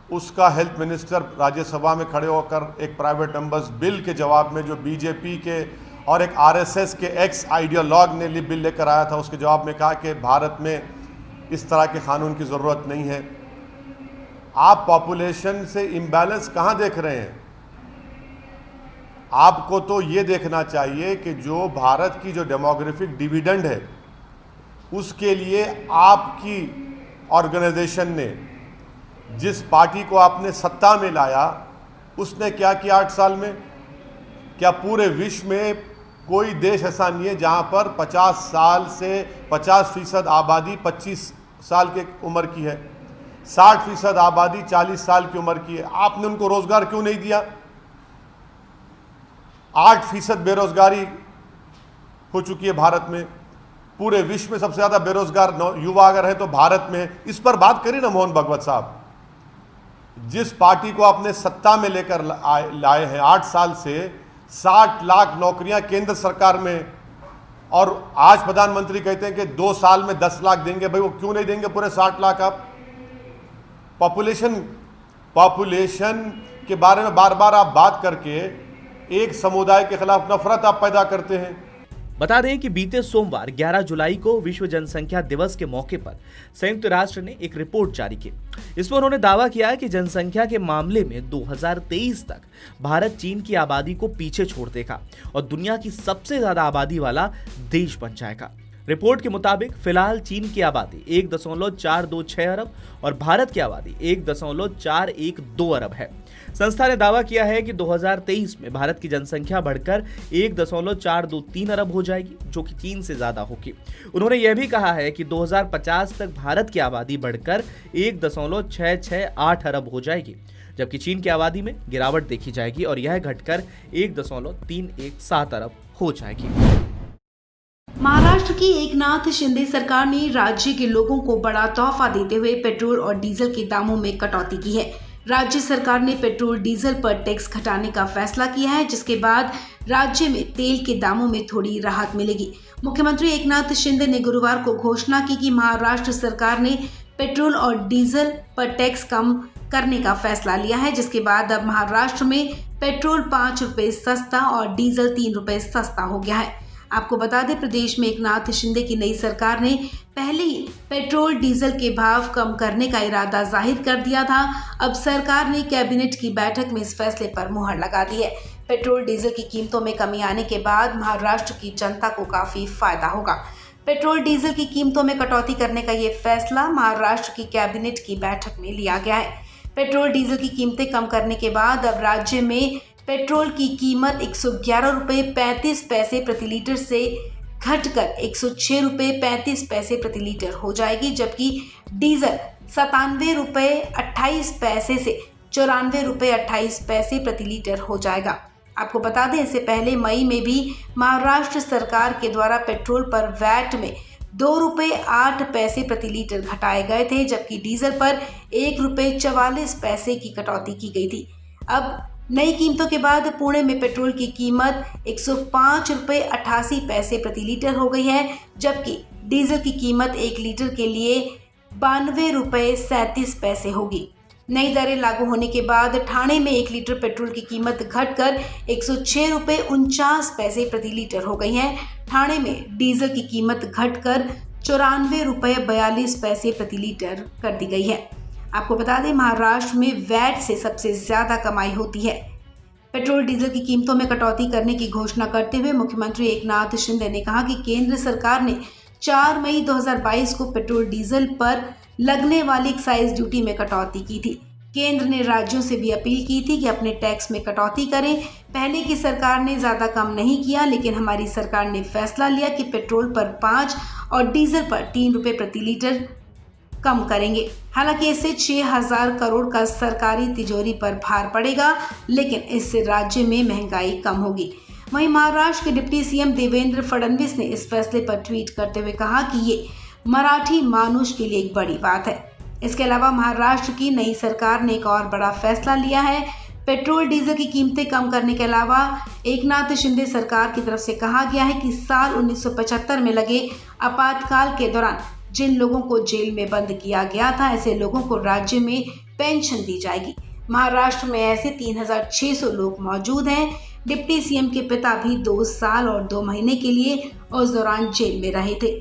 उसका हेल्थ मिनिस्टर राज्यसभा में खड़े होकर एक प्राइवेट मेंबर्स बिल के जवाब में जो बीजेपी के और एक आरएसएस के एक्स आइडियोलॉग ने बिल लेकर आया था, उसके जवाब में कहा कि भारत में इस तरह के कानून की ज़रूरत नहीं है। आप पॉपुलेशन से इम्बैलेंस कहाँ देख रहे हैं? आपको तो ये देखना चाहिए कि जो भारत की जो डेमोग्राफिक डिविडेंड है, उसके लिए आपकी ऑर्गेनाइजेशन ने, जिस पार्टी को आपने सत्ता में लाया, उसने क्या किया 8 साल में? क्या पूरे विश्व में कोई देश ऐसा नहीं है जहां पर 50 साल से 50% आबादी 25 साल के उम्र की है, 60% आबादी 40 साल की उम्र की है? आपने उनको रोजगार क्यों नहीं दिया? 8% बेरोजगारी हो चुकी है भारत में। पूरे विश्व में सबसे ज्यादा बेरोजगार युवा अगर है तो भारत में है। इस पर बात करिए ना मोहन भागवत साहब। जिस पार्टी को आपने सत्ता में लेकर लाए हैं 8 साल से, 60 लाख नौकरियां केंद्र सरकार में, और आज प्रधानमंत्री कहते हैं कि 2 साल में 10 लाख देंगे। भाई वो क्यों नहीं देंगे पूरे 60 लाख? आप पॉपुलेशन के बारे में बार बार आप बात करके एक समुदाय के खिलाफ नफरत आप पैदा करते हैं। बता दें कि बीते सोमवार 11 जुलाई को विश्व जनसंख्या दिवस के मौके पर संयुक्त राष्ट्र ने एक रिपोर्ट जारी की। इसमें उन्होंने दावा किया कि जनसंख्या के मामले में 2023 तक भारत चीन की आबादी को पीछे छोड़ देगा और दुनिया की सबसे ज्यादा आबादी वाला देश बन जाएगा। रिपोर्ट के मुताबिक फिलहाल चीन की आबादी 1.426 अरब और भारत की आबादी 1.412 अरब है। संस्था ने दावा किया है कि 2023 में भारत की जनसंख्या बढ़कर 1.423 अरब हो जाएगी, जो कि चीन से ज्यादा होगी। उन्होंने यह भी कहा है कि 2050 तक भारत की आबादी बढ़कर 1.668 अरब हो जाएगी, जबकि चीन की आबादी में गिरावट देखी जाएगी और यह घटकर 1.317 अरब हो जाएगी। महाराष्ट्र की एकनाथ शिंदे सरकार ने राज्य के लोगों को बड़ा तोहफा देते हुए पेट्रोल और डीजल के दामों में कटौती की है। राज्य सरकार ने पेट्रोल डीजल पर टैक्स घटाने का फैसला किया है, जिसके बाद राज्य में तेल के दामों में थोड़ी राहत मिलेगी। मुख्यमंत्री एकनाथ शिंदे ने गुरुवार को घोषणा की कि महाराष्ट्र सरकार ने पेट्रोल और डीजल पर टैक्स कम करने का फैसला लिया है, जिसके बाद अब महाराष्ट्र में पेट्रोल 5 रुपए सस्ता और डीजल 3 रुपए सस्ता हो गया है। आपको बता दें, प्रदेश में एकनाथ शिंदे की नई सरकार ने पहले ही पेट्रोल डीजल के भाव कम करने का इरादा जाहिर कर दिया था। अब सरकार ने कैबिनेट की बैठक में इस फैसले पर मुहर लगा दी है। पेट्रोल डीजल की कीमतों में कमी आने के बाद महाराष्ट्र की जनता को काफी फायदा होगा। पेट्रोल डीजल की कीमतों में कटौती करने का ये फैसला महाराष्ट्र की कैबिनेट की बैठक में लिया गया है। पेट्रोल डीजल की कीमतें कम करने के बाद अब राज्य में पेट्रोल की कीमत 111 रुपये 35 पैसे प्रति लीटर से घटकर 106 रुपये 35 पैसे प्रति लीटर हो जाएगी, जबकि डीजल 97 रुपये 28 पैसे से 94 रुपये 28 पैसे प्रति लीटर हो जाएगा। आपको बता दें, इससे पहले मई में भी महाराष्ट्र सरकार के द्वारा पेट्रोल पर वैट में 2 रुपये 8 पैसे प्रति लीटर घटाए गए थे, जबकि डीजल पर 1 रुपये 44 पैसे की कटौती की गई थी। अब नई कीमतों के बाद पुणे में पेट्रोल की कीमत 105 रुपये 88 पैसे प्रति लीटर हो गई है, जबकि डीजल की कीमत 1 लीटर के लिए 92 रुपये 37 पैसे होगी। नई दरें लागू होने के बाद ठाणे में 1 लीटर पेट्रोल की कीमत घटकर 106 रुपये 49 पैसे प्रति लीटर हो गई है। ठाणे में डीजल की कीमत घटकर 94 रुपये 42 पैसे प्रति लीटर कर दी गई है। आपको बता दें, महाराष्ट्र में वैट से सबसे ज्यादा कमाई होती है। पेट्रोल डीजल की कीमतों में कटौती करने की घोषणा करते हुए मुख्यमंत्री एकनाथ शिंदे ने कहा कि केंद्र सरकार ने 4 मई 2022 को पेट्रोल डीजल पर लगने वाली एक्साइज ड्यूटी में कटौती की थी। केंद्र ने राज्यों से भी अपील की थी कि अपने टैक्स में कटौती करें। पहले की सरकार ने ज्यादा कम नहीं किया, लेकिन हमारी सरकार ने फैसला लिया कि पेट्रोल पर 5 और डीजल पर 3 रुपये प्रति लीटर कम करेंगे। हालांकि इससे 6,000 करोड़ का सरकारी तिजोरी पर भार पड़ेगा, लेकिन इससे राज्य में महंगाई कम होगी। वहीं महाराष्ट्र के डिप्टी सीएम देवेंद्र फडणवीस ने इस फैसले पर ट्वीट करते हुए कहा कि ये मराठी मानुष के लिए एक बड़ी बात है। इसके अलावा महाराष्ट्र की नई सरकार ने एक और बड़ा फैसला लिया है। पेट्रोल डीजल की कीमतें कम करने के अलावा एकनाथ शिंदे सरकार की तरफ से कहा गया है कि साल 1975 में लगे आपातकाल के दौरान जिन लोगों को जेल में बंद किया गया था, ऐसे लोगों को राज्य में पेंशन दी जाएगी। महाराष्ट्र में ऐसे 3,600 लोग मौजूद हैं। डिप्टी सीएम के पिता भी 2 साल और 2 महीने के लिए उस दौरान जेल में रहे थे।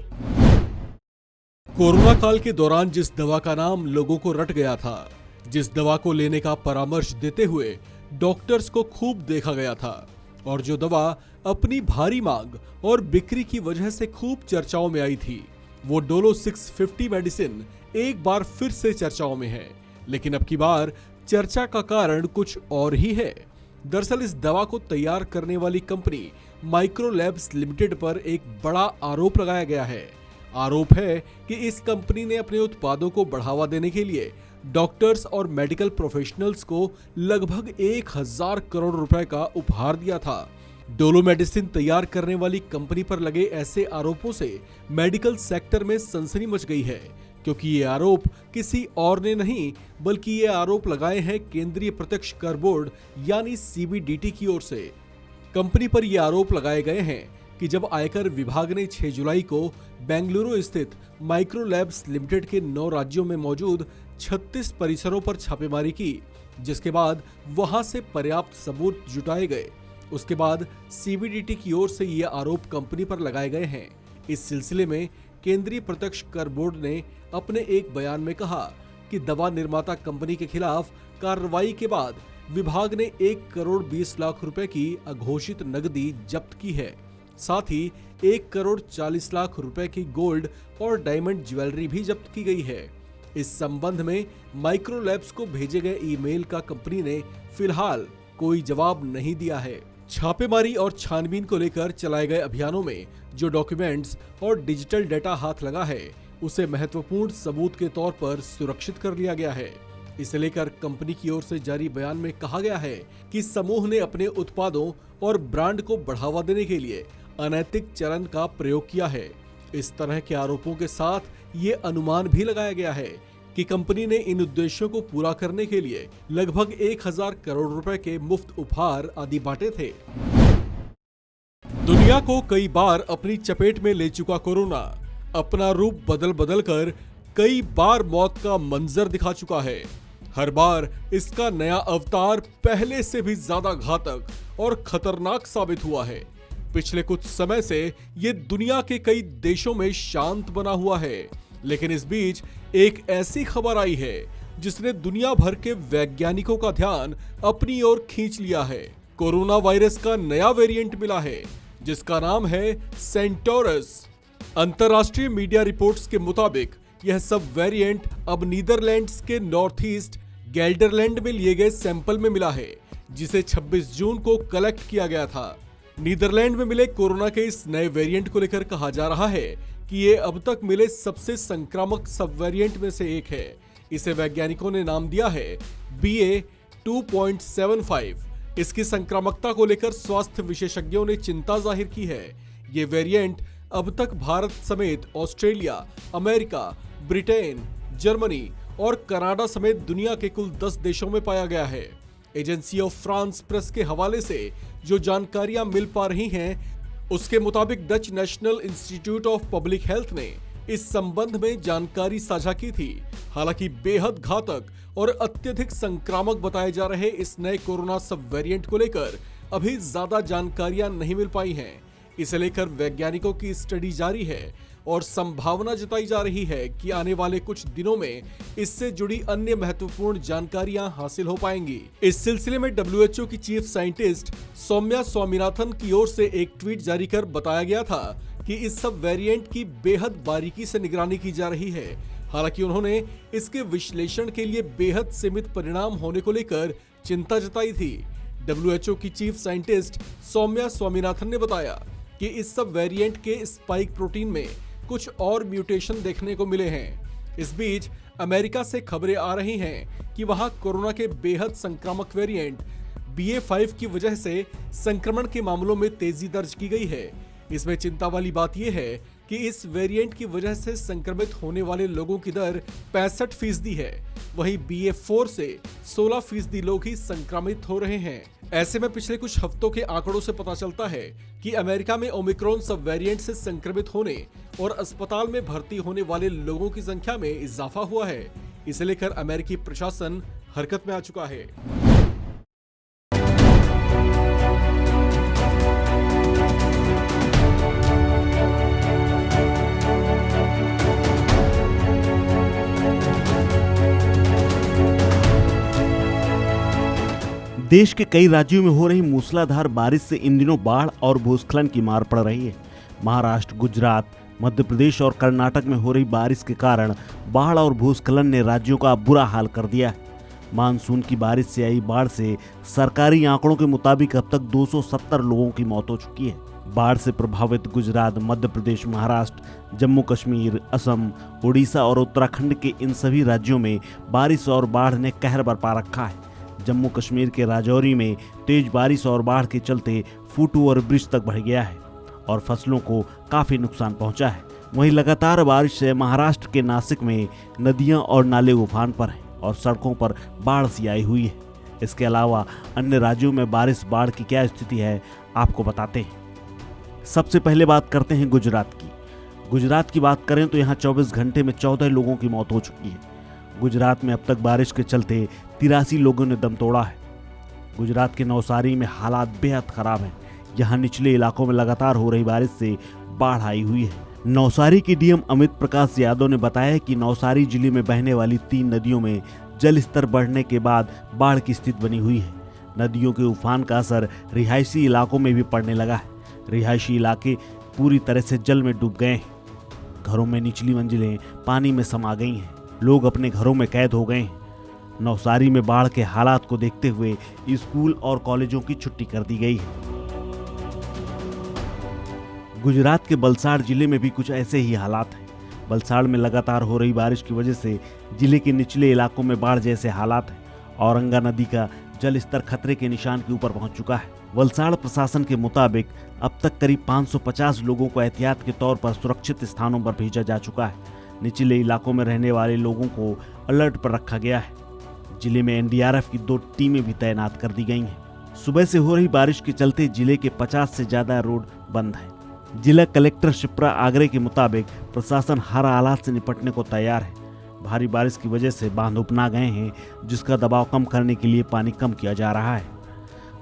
कोरोना काल के दौरान जिस दवा का नाम लोगों को रट गया था, जिस दवा को लेने का परामर्श देते हुए डॉक्टर्स को खूब देखा गया था और जो दवा अपनी भारी मांग और बिक्री की वजह से खूब चर्चाओं में आई थी, वो डोलो 650 मेडिसिन एक बार फिर से चर्चाओं में है। लेकिन अब की बार चर्चा का कारण कुछ और ही है। दरअसल इस दवा को तैयार करने वाली कंपनी माइक्रोलैब्स लिमिटेड पर एक बड़ा आरोप लगाया गया है। आरोप है कि इस कंपनी ने अपने उत्पादों को बढ़ावा देने के लिए डॉक्टर्स और मेडिकल प्रोफेशनल्स को लगभग 1,000 करोड़ रुपए का उपहार दिया था। डोलो मेडिसिन तैयार करने वाली कंपनी पर लगे ऐसे आरोपों से मेडिकल सेक्टर में सनसनी मच गई है, क्योंकि ये आरोप किसी और ने नहीं बल्कि ये आरोप लगाए हैं केंद्रीय प्रत्यक्ष कर बोर्ड यानी सीबीडीटी की ओर से। कंपनी पर ये आरोप लगाए गए हैं कि जब आयकर विभाग ने 6 जुलाई को बेंगलुरु स्थित माइक्रोलैब्स लिमिटेड के 9 राज्यों में मौजूद 36 परिसरों पर छापेमारी की, जिसके बाद वहां से पर्याप्त सबूत जुटाए गए उसके बाद सीबीडीटी की ओर से ये आरोप कंपनी पर लगाए गए हैं। इस सिलसिले में केंद्रीय प्रत्यक्ष कर बोर्ड ने अपने एक बयान में कहा कि दवा निर्माता कंपनी के खिलाफ कार्रवाई के बाद विभाग ने 1 करोड़ 20 लाख रुपए की अघोषित नकदी जब्त की है। साथ ही 1 करोड़ 40 लाख रुपए की गोल्ड और डायमंड ज्वेलरी भी जब्त की गई है। इस संबंध में माइक्रोलैब्स को भेजे गए ईमेल का कंपनी ने फिलहाल कोई जवाब नहीं दिया है। छापेमारी और छानबीन को लेकर चलाए गए अभियानों में जो डॉक्यूमेंट्स और डिजिटल डेटा हाथ लगा है उसे महत्वपूर्ण सबूत के तौर पर सुरक्षित कर लिया गया है। इसे लेकर कंपनी की ओर से जारी बयान में कहा गया है कि समूह ने अपने उत्पादों और ब्रांड को बढ़ावा देने के लिए अनैतिक चलन का प्रयोग किया है। इस तरह के आरोपों के साथ ये अनुमान भी लगाया गया है कि कंपनी ने इन उद्देश्यों को पूरा करने के लिए लगभग 1000 करोड़ रुपए के मुफ्त उपहार आदि बांटे थे। दुनिया को कई बार अपनी चपेट में ले चुका कोरोना अपना रूप बदल बदल कर कई बार मौत का मंजर दिखा चुका है। हर बार इसका नया अवतार पहले से भी ज्यादा घातक और खतरनाक साबित हुआ है। पिछले कुछ समय से ये दुनिया के कई देशों में शांत बना हुआ है, लेकिन इस बीच एक ऐसी खबर आई है जिसने दुनिया भर के वैज्ञानिकों का ध्यान अपनी ओर खींच लिया है। कोरोना वायरस का नया वेरिएंट मिला है जिसका नाम है सेंटोरस। अंतरराष्ट्रीय मीडिया रिपोर्ट्स के मुताबिक यह सब वेरिएंट अब नीदरलैंड्स के नॉर्थ ईस्ट गेल्डरलैंड में लिए गए सैंपल में मिला है, जिसे 26 जून को कलेक्ट किया गया था। नीदरलैंड में मिले कोरोना के इस नए वेरिएंट को लेकर कहा जा रहा है कि ये अब तक मिले सबसे संक्रामक सब वेरिएंट में से एक है। इसे वैज्ञानिकों ने नाम दिया है BA.2.75। इसकी संक्रामकता को लेकर स्वास्थ्य विशेषज्ञों ने चिंता जाहिर की है। ये वेरिएंट अब तक भारत समेत ऑस्ट्रेलिया, अमेरिका, ब्रिटेन, जर्मनी और कनाडा समेत दुनिया के कुल 10 देशों में पाया गया है। एजेंसी ऑफ फ्रांस प्रेस के हवाले से जो जानकारियां मिल पा रही हैं, उसके मुताबिक Dutch national institute of public health ने इस संबंध में जानकारी साझा की थी। हालांकि बेहद घातक और अत्यधिक संक्रामक बताए जा रहे इस नए कोरोना सब वेरिएंट को लेकर अभी ज्यादा जानकारियां नहीं मिल पाई हैं। इसे लेकर वैज्ञानिकों की स्टडी जारी है और संभावना जताई जा रही है कि आने वाले कुछ दिनों में इससे जुड़ी अन्य महत्वपूर्ण जानकारियां हासिल हो पाएंगी। इस सिलसिले में WHO की चीफ साइंटिस्ट सौम्या स्वामीनाथन की ओर से एक ट्वीट जारी कर बताया गया था कि इस सब वेरिएंट की बेहद बारीकी से निगरानी की जा रही है। हालांकि उन्होंने इसके विश्लेषण के लिए बेहद सीमित परिणाम होने को लेकर चिंता जताई थी। WHO की चीफ साइंटिस्ट सौम्या स्वामीनाथन ने बताया कि इस सब वेरिएंट के स्पाइक प्रोटीन में कुछ और म्यूटेशन देखने को मिले हैं। इस बीच अमेरिका से खबरें आ रही हैं कि वहां कोरोना के बेहद संक्रामक वेरिएंट BA.5 की वजह से संक्रमण के मामलों में तेजी दर्ज की गई है। इसमें चिंता वाली बात यह है कि इस वेरिएंट की वजह से संक्रमित होने वाले लोगों की दर 65% है। वहीं BA.4 से 16% लोग ही संक्रमित हो रहे हैं। ऐसे में पिछले कुछ हफ्तों के आंकड़ों से पता चलता है कि अमेरिका में ओमिक्रॉन सब वेरिएंट से संक्रमित होने और अस्पताल में भर्ती होने वाले लोगों की संख्या में इजाफा हुआ है। इसे लेकर अमेरिकी प्रशासन हरकत में आ चुका है। देश के कई राज्यों में हो रही मूसलाधार बारिश से इन दिनों बाढ़ और भूस्खलन की मार पड़ रही है। महाराष्ट्र, गुजरात, मध्य प्रदेश और कर्नाटक में हो रही बारिश के कारण बाढ़ और भूस्खलन ने राज्यों का बुरा हाल कर दिया है। मानसून की बारिश से आई बाढ़ से सरकारी आंकड़ों के मुताबिक अब तक 270 लोगों की मौत हो चुकी है। बाढ़ से प्रभावित गुजरात, मध्य प्रदेश, महाराष्ट्र, जम्मू कश्मीर, असम, उड़ीसा और उत्तराखंड के इन सभी राज्यों में बारिश और बाढ़ ने कहर बरपा रखा है। जम्मू कश्मीर के राजौरी में तेज बारिश और बाढ़ के चलते फुट ओवर ब्रिज तक बढ़ गया है और फसलों को काफी नुकसान पहुंचा है। वहीं लगातार बारिश से महाराष्ट्र के नासिक में नदियां और नाले उफान पर हैं और सड़कों पर बाढ़ सी आई हुई है। इसके अलावा अन्य राज्यों में बारिश बाढ़ की क्या स्थिति है आपको बताते हैं। सबसे पहले बात करते हैं गुजरात की। गुजरात की बात करें तो यहाँ 24 घंटे में 14 लोगों की मौत हो चुकी है। गुजरात में अब तक बारिश के चलते 83 लोगों ने दम तोड़ा है। गुजरात के नवसारी में हालात बेहद खराब हैं। यहाँ निचले इलाकों में लगातार हो रही बारिश से बाढ़ आई हुई है। नवसारी के डीएम अमित प्रकाश यादव ने बताया कि नवसारी जिले में बहने वाली 3 नदियों में जल स्तर बढ़ने के बाद बाढ़ की स्थिति बनी हुई है। नदियों के उफान का असर रिहायशी इलाकों में भी पड़ने लगा है। रिहायशी इलाके पूरी तरह से जल में डूब गए हैं। घरों में निचली मंजिलें पानी में समा गई हैं। लोग अपने घरों में कैद हो गए हैं। नवसारी में बाढ़ के हालात को देखते हुए स्कूल और कॉलेजों की छुट्टी कर दी गई है। गुजरात के वलसाड़ जिले में भी कुछ ऐसे ही हालात हैं। वलसाड़ में लगातार हो रही बारिश की वजह से जिले के निचले इलाकों में बाढ़ जैसे हालात हैं। औरंगा नदी का जल स्तर खतरे के निशान के ऊपर पहुंच चुका है। वलसाड़ प्रशासन के मुताबिक अब तक करीब 550 लोगों को एहतियात के तौर पर सुरक्षित स्थानों पर भेजा जा चुका है। निचले इलाकों में रहने वाले लोगों को अलर्ट पर रखा गया है। जिले में एनडीआरएफ की 2 टीमें भी तैनात कर दी गई हैं। सुबह से हो रही बारिश के चलते जिले के 50 से ज्यादा रोड बंद हैं। जिला कलेक्टर शिप्रा आगरे के मुताबिक प्रशासन हर हालात से निपटने को तैयार है। भारी बारिश की वजह से बांध उपना गए हैं, जिसका दबाव कम करने के लिए पानी कम किया जा रहा है।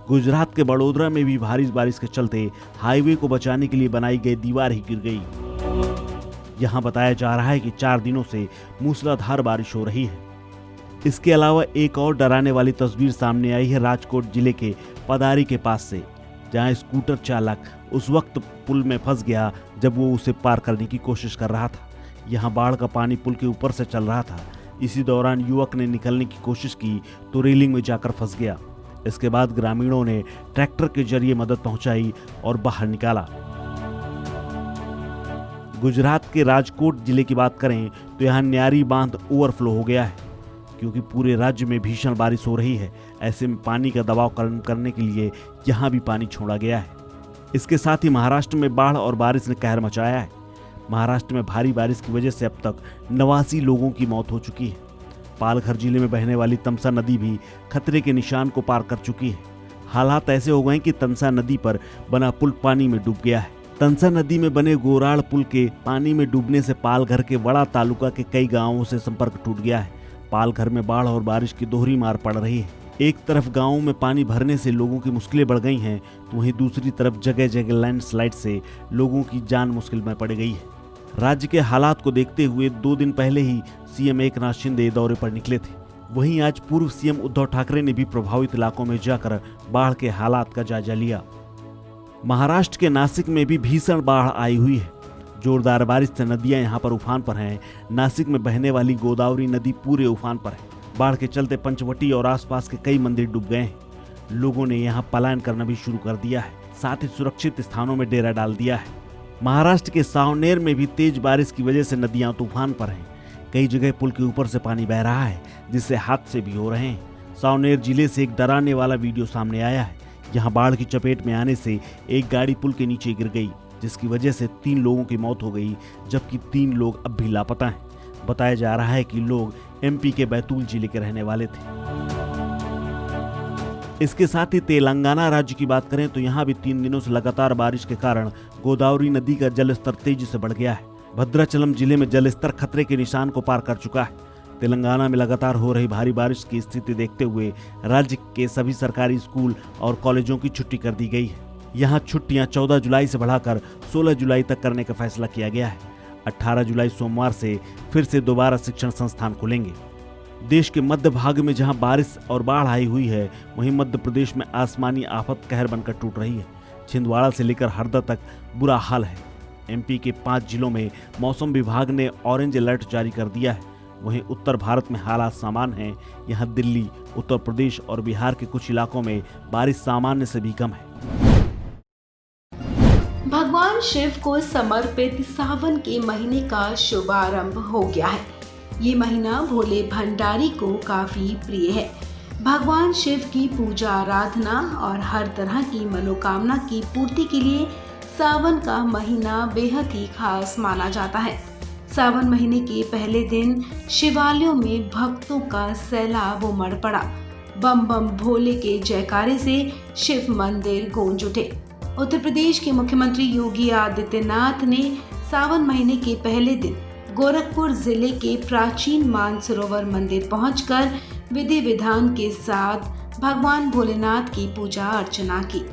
गुजरात के बड़ोदरा में भी भारी बारिश के चलते हाईवे को बचाने के लिए बनाई गई दीवार ही गिर गई। यहाँ बताया जा रहा है कि 4 दिनों से मूसलाधार बारिश हो रही है। इसके अलावा एक और डराने वाली तस्वीर सामने आई है राजकोट जिले के पदारी के पास से, जहां स्कूटर चालक उस वक्त पुल में फंस गया जब वो उसे पार करने की कोशिश कर रहा था। यहाँ बाढ़ का पानी पुल के ऊपर से चल रहा था। इसी दौरान युवक ने निकलने की कोशिश की तो रेलिंग में जाकर फंस गया। इसके बाद ग्रामीणों ने ट्रैक्टर के जरिए मदद पहुंचाई और बाहर निकाला। गुजरात के राजकोट जिले की बात करें तो यहाँ न्यारी बांध ओवरफ्लो हो गया है, क्योंकि पूरे राज्य में भीषण बारिश हो रही है। ऐसे में पानी का दबाव कम करने के लिए यहाँ भी पानी छोड़ा गया है। इसके साथ ही महाराष्ट्र में बाढ़ और बारिश ने कहर मचाया है। महाराष्ट्र में भारी बारिश की वजह से अब तक 89 लोगों की मौत हो चुकी है। पालघर जिले में बहने वाली तमसा नदी भी खतरे के निशान को पार कर चुकी है। हालात ऐसे हो गए कि तमसा नदी पर बना पुल पानी में डूब गया है। तमसा नदी में बने गोराड़ पुल के पानी में डूबने से पालघर के वड़ा तालुका के कई गांवों से संपर्क टूट गया है। पालघर में बाढ़ और बारिश की दोहरी मार पड़ रही है। एक तरफ गांवों में पानी भरने से लोगों की मुश्किलें बढ़ गई हैं, तो वहीं दूसरी तरफ जगह जगह लैंडस्लाइड से लोगों की जान मुश्किल में पड़ गई है। राज्य के हालात को देखते हुए 2 दिन पहले ही सीएम एकनाथ शिंदे दौरे पर निकले थे। वहीं आज पूर्व सीएम उद्धव ठाकरे ने भी प्रभावित इलाकों में जाकर बाढ़ के हालात का जायजा लिया। महाराष्ट्र के नासिक में भी भीषण बाढ़ आई हुई है। जोरदार बारिश से नदियां यहां पर उफान पर हैं। नासिक में बहने वाली गोदावरी नदी पूरे उफान पर है। बाढ़ के चलते पंचवटी और आसपास के कई मंदिर डूब गए हैं। लोगों ने यहां पलायन करना भी शुरू कर दिया है, साथ ही सुरक्षित स्थानों में डेरा डाल दिया है। महाराष्ट्र के सावनेर में भी तेज बारिश की वजह से नदियां तूफान पर हैं। कई जगह पुल के ऊपर से पानी बह रहा है, जिससे हादसे भी हो रहे हैं। सावनेर जिले से एक डराने वाला वीडियो सामने आया है। यहाँ बाढ़ की चपेट में आने से एक गाड़ी पुल के नीचे गिर गई, जिसकी वजह से 3 लोगों की मौत हो गई, जबकि 3 लोग अब भी लापता हैं। बताया जा रहा है कि लोग एमपी के बैतूल जिले के रहने वाले थे। इसके साथ ही तेलंगाना राज्य की बात करें तो यहाँ भी 3 दिनों से लगातार बारिश के कारण गोदावरी नदी का जलस्तर तेजी से बढ़ गया है। भद्राचलम जिले में जलस्तर खतरे के निशान को पार कर चुका है। तेलंगाना में लगातार हो रही भारी बारिश की स्थिति देखते हुए राज्य के सभी सरकारी स्कूल और कॉलेजों की छुट्टी कर दी गई है। यहाँ छुट्टियां 14 जुलाई से बढ़ाकर 16 जुलाई तक करने का फैसला किया गया है। 18 जुलाई सोमवार से फिर से दोबारा शिक्षण संस्थान खुलेंगे। देश के मध्य भाग में जहां बारिश और बाढ़ आई हुई है, वहीं मध्य प्रदेश में आसमानी आफत कहर बनकर टूट रही है। छिंदवाड़ा से लेकर हरदा तक बुरा हाल है। एमपी के 5 जिलों में मौसम विभाग ने ऑरेंज अलर्ट जारी कर दिया है। वहीं उत्तर भारत में हालात सामान्य हैं। यहाँ दिल्ली, उत्तर प्रदेश और बिहार के कुछ इलाकों में बारिश सामान्य से भी कम है। भगवान शिव को समर्पित सावन के महीने का शुभारंभ हो गया है। ये महीना भोले भंडारी को काफी प्रिय है। भगवान शिव की पूजा आराधना और हर तरह की मनोकामना की पूर्ति के लिए सावन का महीना बेहद ही खास माना जाता है। सावन महीने के पहले दिन शिवालयों में भक्तों का सैलाब उमड़ पड़ा। बम बम भोले के जयकारे से शिव मंदिर गूंज उठे। उत्तर प्रदेश के मुख्यमंत्री योगी आदित्यनाथ ने सावन महीने के पहले दिन गोरखपुर जिले के प्राचीन मानसरोवर मंदिर पहुंचकर विधि विधान के साथ भगवान भोलेनाथ की पूजा अर्चना की।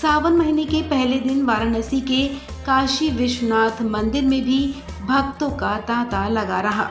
सावन महीने के पहले दिन वाराणसी के काशी विश्वनाथ मंदिर में भी भक्तों का तांता लगा रहा।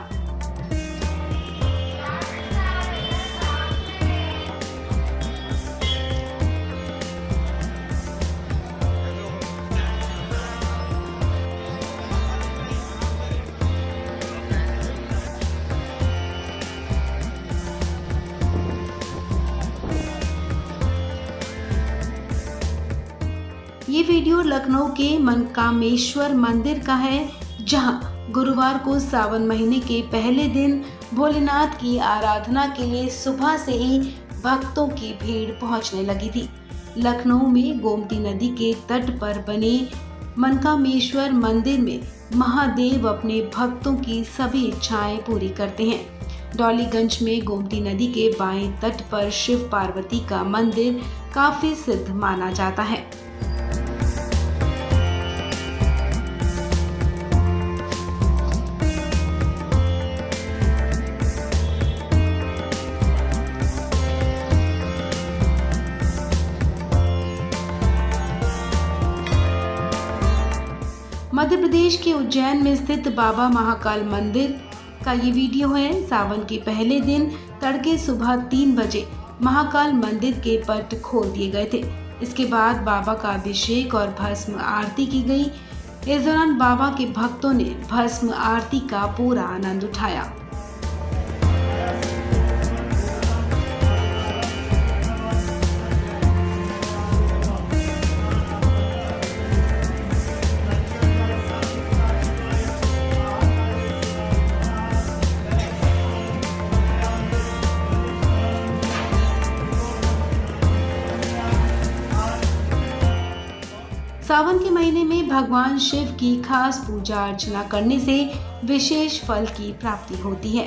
ये वीडियो लखनऊ के मनकामेश्वर मंदिर का है, जहां गुरुवार को सावन महीने के पहले दिन भोलेनाथ की आराधना के लिए सुबह से ही भक्तों की भीड़ पहुंचने लगी थी। लखनऊ में गोमती नदी के तट पर बने मनकामेश्वर मंदिर में महादेव अपने भक्तों की सभी इच्छाएं पूरी करते हैं। डॉलीगंज में गोमती नदी के बाएं तट पर शिव पार्वती का मंदिर काफी सिद्ध माना जाता है। मध्य प्रदेश के उज्जैन में स्थित बाबा महाकाल मंदिर का ये वीडियो है। सावन के पहले दिन तड़के सुबह 3 बजे महाकाल मंदिर के पट खोल दिए गए थे। इसके बाद बाबा का अभिषेक और भस्म आरती की गई। इस दौरान बाबा के भक्तों ने भस्म आरती का पूरा आनंद उठाया। सावन के महीने में भगवान शिव की खास पूजा अर्चना करने से विशेष फल की प्राप्ति होती है।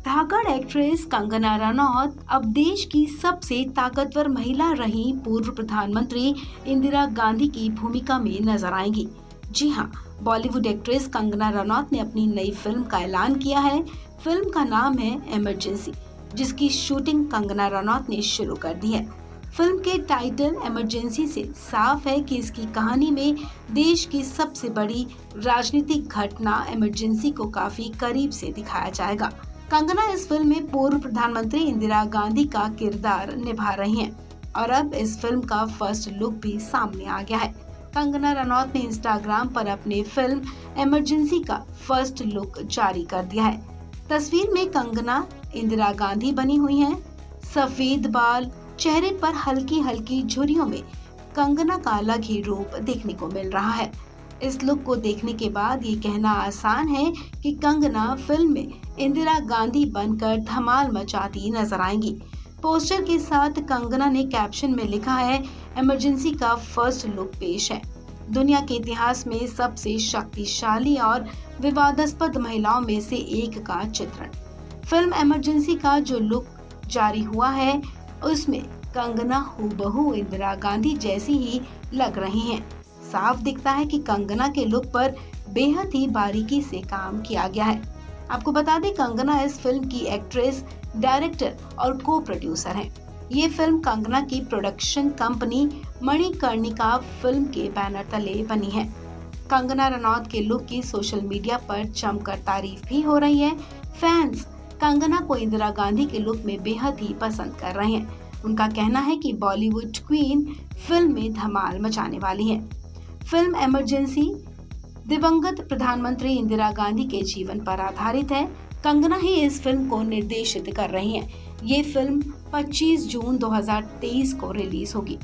धाकड़ एक्ट्रेस कंगना रनौत अब देश की सबसे ताकतवर महिला रही पूर्व प्रधानमंत्री इंदिरा गांधी की भूमिका में नजर आएंगी। जी हाँ, बॉलीवुड एक्ट्रेस कंगना रनौत ने अपनी नई फिल्म का ऐलान किया है। फिल्म का नाम है इमरजेंसी, जिसकी शूटिंग कंगना रनौत ने शुरू कर दी है। फिल्म के टाइटल इमरजेंसी से साफ है कि इसकी कहानी में देश की सबसे बड़ी राजनीतिक घटना इमरजेंसी को काफी करीब से दिखाया जाएगा। कंगना इस फिल्म में पूर्व प्रधानमंत्री इंदिरा गांधी का किरदार निभा रही हैं और अब इस फिल्म का फर्स्ट लुक भी सामने आ गया है। कंगना रनौत ने इंस्टाग्राम पर अपने फिल्म इमरजेंसी का फर्स्ट लुक जारी कर दिया है। तस्वीर में कंगना इंदिरा गांधी बनी हुई हैं। सफेद बाल, चेहरे पर हल्की हल्की झुर्रियों में कंगना का अलग ही रूप देखने को मिल रहा है। इस लुक को देखने के बाद ये कहना आसान है कि कंगना फिल्म में इंदिरा गांधी बनकर धमाल मचाती नजर आएंगी। पोस्टर के साथ कंगना ने कैप्शन में लिखा है, इमरजेंसी का फर्स्ट लुक पेश है। दुनिया के इतिहास में सबसे शक्तिशाली और विवादास्पद महिलाओं में से एक का चित्रण। फिल्म इमरजेंसी का जो लुक जारी हुआ है उसमें कंगना हूबहू इंदिरा गांधी जैसी ही लग रही हैं। साफ दिखता है कि कंगना के लुक पर बेहद ही बारीकी से काम किया गया है। आपको बता दें, कंगना इस फिल्म की एक्ट्रेस, डायरेक्टर और को प्रोड्यूसर हैं। ये फिल्म कंगना की प्रोडक्शन कंपनी मणिकर्णिका फिल्म के बैनर तले बनी है। कंगना रनौत के लुक की सोशल मीडिया पर जमकर तारीफ भी हो रही है। फैंस कंगना को इंदिरा गांधी के लुक में बेहद ही पसंद कर रहे हैं। उनका कहना है कि बॉलीवुड क्वीन फिल्म में धमाल मचाने वाली है। फिल्म इमरजेंसी दिवंगत प्रधानमंत्री इंदिरा गांधी के जीवन पर आधारित है। कंगना ही इस फिल्म को निर्देशित कर रही हैं। ये फिल्म 25 जून 2023 को रिलीज होगी।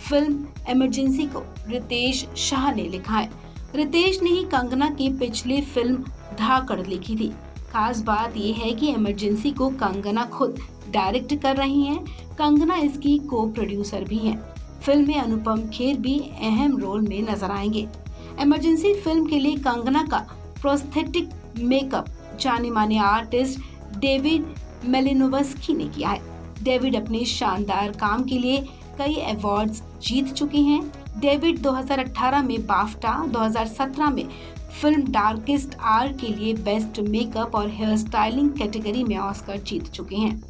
फिल्म इमरजेंसी को रितेश शाह ने लिखा है। रितेश ने ही कंगना की पिछली फिल्म धाकड़ लिखी थी। खास बात यह है कि इमरजेंसी को कंगना खुद डायरेक्ट कर रही हैं। कंगना इसकी को प्रोड्यूसर भी हैं। फिल्म में अनुपम खेर भी अहम रोल में नजर आएंगे। इमरजेंसी फिल्म के लिए कंगना का प्रोस्थेटिक मेकअप जाने माने आर्टिस्ट डेविड मेलिनोवस्की ने किया है। डेविड अपने शानदार काम के लिए कई अवार्ड्स जीत चुके हैं। डेविड 2018 में बाफ्टा, 2017 में फिल्म डार्केस्ट आवर के लिए बेस्ट मेकअप और हेयर स्टाइलिंग कैटेगरी में ऑस्कर जीत चुके हैं।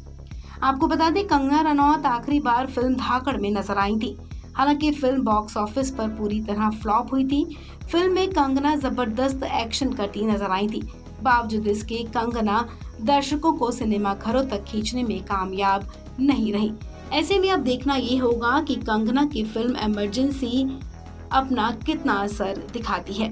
आपको बता दें, कंगना रनौत आखिरी बार फिल्म धाकड़ में नजर आई थी। हालांकि फिल्म बॉक्स ऑफिस पर पूरी तरह फ्लॉप हुई थी। फिल्म में कंगना जबरदस्त एक्शन करती नजर आई थी। बावजूद इसके कंगना दर्शकों को सिनेमा घरों तक खींचने में कामयाब नहीं रही। ऐसे में अब देखना ये होगा कि कंगना की फिल्म इमरजेंसी अपना कितना असर दिखाती है।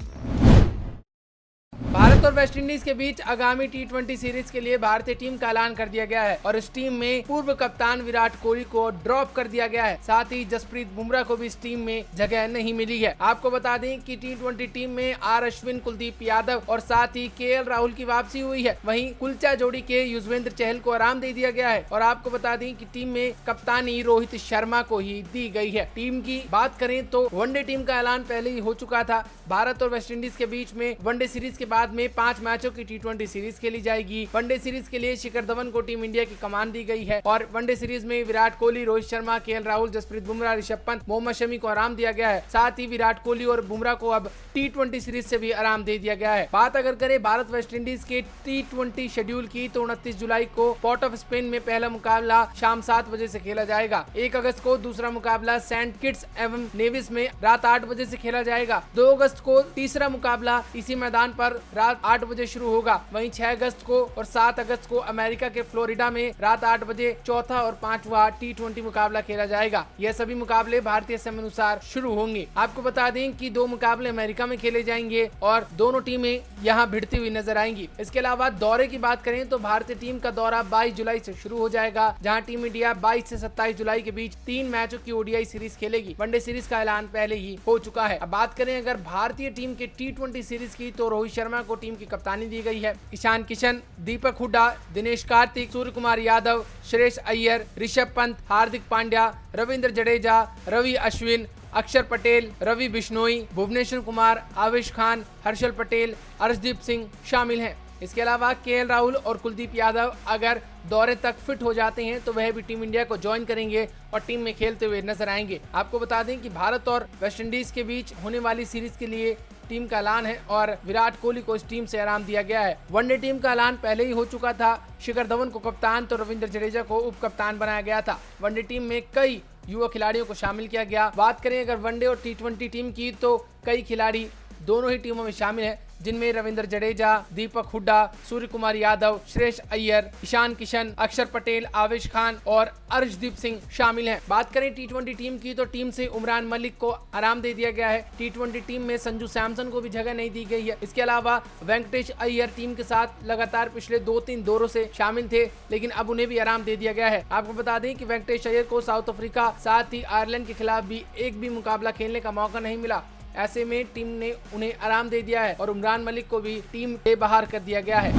भारत और वेस्टइंडीज के बीच आगामी T20 सीरीज के लिए भारतीय टीम का ऐलान कर दिया गया है और इस टीम में पूर्व कप्तान विराट कोहली को ड्रॉप कर दिया गया है। साथ ही जसप्रीत बुमराह को भी इस टीम में जगह नहीं मिली है। आपको बता दें कि T20 टीम में आर अश्विन, कुलदीप यादव और साथ ही KL राहुल की वापसी हुई है। वहीं कुलचा जोड़ी के युजवेंद्र चहल को आराम दे दिया गया है और आपको बता दें कि टीम में कप्तानी रोहित शर्मा को ही दी गई है। टीम की बात करें तो वनडे टीम का ऐलान पहले ही हो चुका था। भारत और वेस्टइंडीज के बीच में वनडे सीरीज के बाद में 5 मैचों की T20 सीरीज खेली जाएगी। वनडे सीरीज के लिए शिखर धवन को टीम इंडिया की कमान दी गई है और वनडे सीरीज में विराट कोहली, रोहित शर्मा, KL राहुल, जसप्रीत बुमराह, ऋषभ पंत, मोहम्मद शमी को आराम दिया गया है। साथ ही विराट कोहली और बुमराह को अब T20 सीरीज से भी आराम दे दिया गया है। बात अगर करें भारत वेस्टइंडीज के T20 शेड्यूल की तो 29 जुलाई को पोर्ट ऑफ स्पेन में पहला मुकाबला शाम 7 बजे से खेला जाएगा। 1 अगस्त को दूसरा मुकाबला सेंट किट्स एवं नेविस में रात 8 बजे से खेला जाएगा। 2 अगस्त को तीसरा मुकाबला इसी मैदान पर रात 8 बजे शुरू होगा। वहीं 6 अगस्त को और 7 अगस्त को अमेरिका के फ्लोरिडा में रात 8 बजे चौथा और 5वां T20 मुकाबला खेला जाएगा। यह सभी मुकाबले भारतीय समय अनुसार शुरू होंगे। आपको बता दें कि 2 मुकाबले अमेरिका में खेले जाएंगे और दोनों टीमें यहां भिड़ती हुई नजर आएंगी। इसके अलावा दौरे की बात करें तो भारतीय टीम का दौरा 22 जुलाई से शुरू हो जाएगा, जहां टीम इंडिया 22 से 27 जुलाई के बीच 3 मैचों की ODI सीरीज खेलेगी। वनडे सीरीज का ऐलान पहले ही हो चुका है। अब बात करें अगर भारतीय टीम के T20 सीरीज की तो रोहित शर्मा को टीम की कप्तानी दी गई है। ईशान किशन, दीपक हुड्डा, दिनेश कार्तिक, सूर्य कुमार यादव, श्रेयस अय्यर, ऋषभ पंत, हार्दिक पांड्या, रविंद्र जडेजा, रवि अश्विन, अक्षर पटेल, रवि बिश्नोई, भुवनेश्वर कुमार, आवेश खान, हर्षल पटेल, अर्शदीप सिंह शामिल हैं। इसके अलावा KL राहुल और कुलदीप यादव अगर दौरे तक फिट हो जाते हैं तो वह भी टीम इंडिया को ज्वाइन करेंगे और टीम में खेलते हुए नजर आएंगे। आपको बता दें कि भारत और वेस्टइंडीज के बीच होने वाली सीरीज के लिए टीम का ऐलान है और विराट कोहली को इस टीम से आराम दिया गया है। वनडे टीम का ऐलान पहले ही हो चुका था। शिखर धवन को कप्तान तो रविंद्र जडेजा को उप कप्तान बनाया गया था। वनडे टीम में कई युवा खिलाड़ियों को शामिल किया गया। बात करें अगर वनडे और T20 टीम की तो कई खिलाड़ी दोनों ही टीमों में शामिल हैं, जिनमें रविंद्र जडेजा, दीपक हुड्डा, सूर्य कुमार यादव, श्रेयस अय्यर, ईशान किशन, अक्षर पटेल, आवेश खान और अर्शदीप सिंह शामिल हैं। बात करें T20 टीम की तो टीम से उमरान मलिक को आराम दे दिया गया है। T20 टीम में संजू सैमसन को भी जगह नहीं दी गई है। इसके अलावा वेंकटेश अय्यर टीम के साथ लगातार पिछले 2-3 दौरों से शामिल थे, लेकिन अब उन्हें भी आराम दे दिया गया है। आपको बता दें कि वेंकटेश अय्यर को साउथ अफ्रीका साथ ही आयरलैंड के खिलाफ भी एक भी मुकाबला खेलने का मौका नहीं मिला। ऐसे में टीम ने उन्हें आराम दे दिया है और उमरान मलिक को भी टीम से बाहर कर दिया गया है।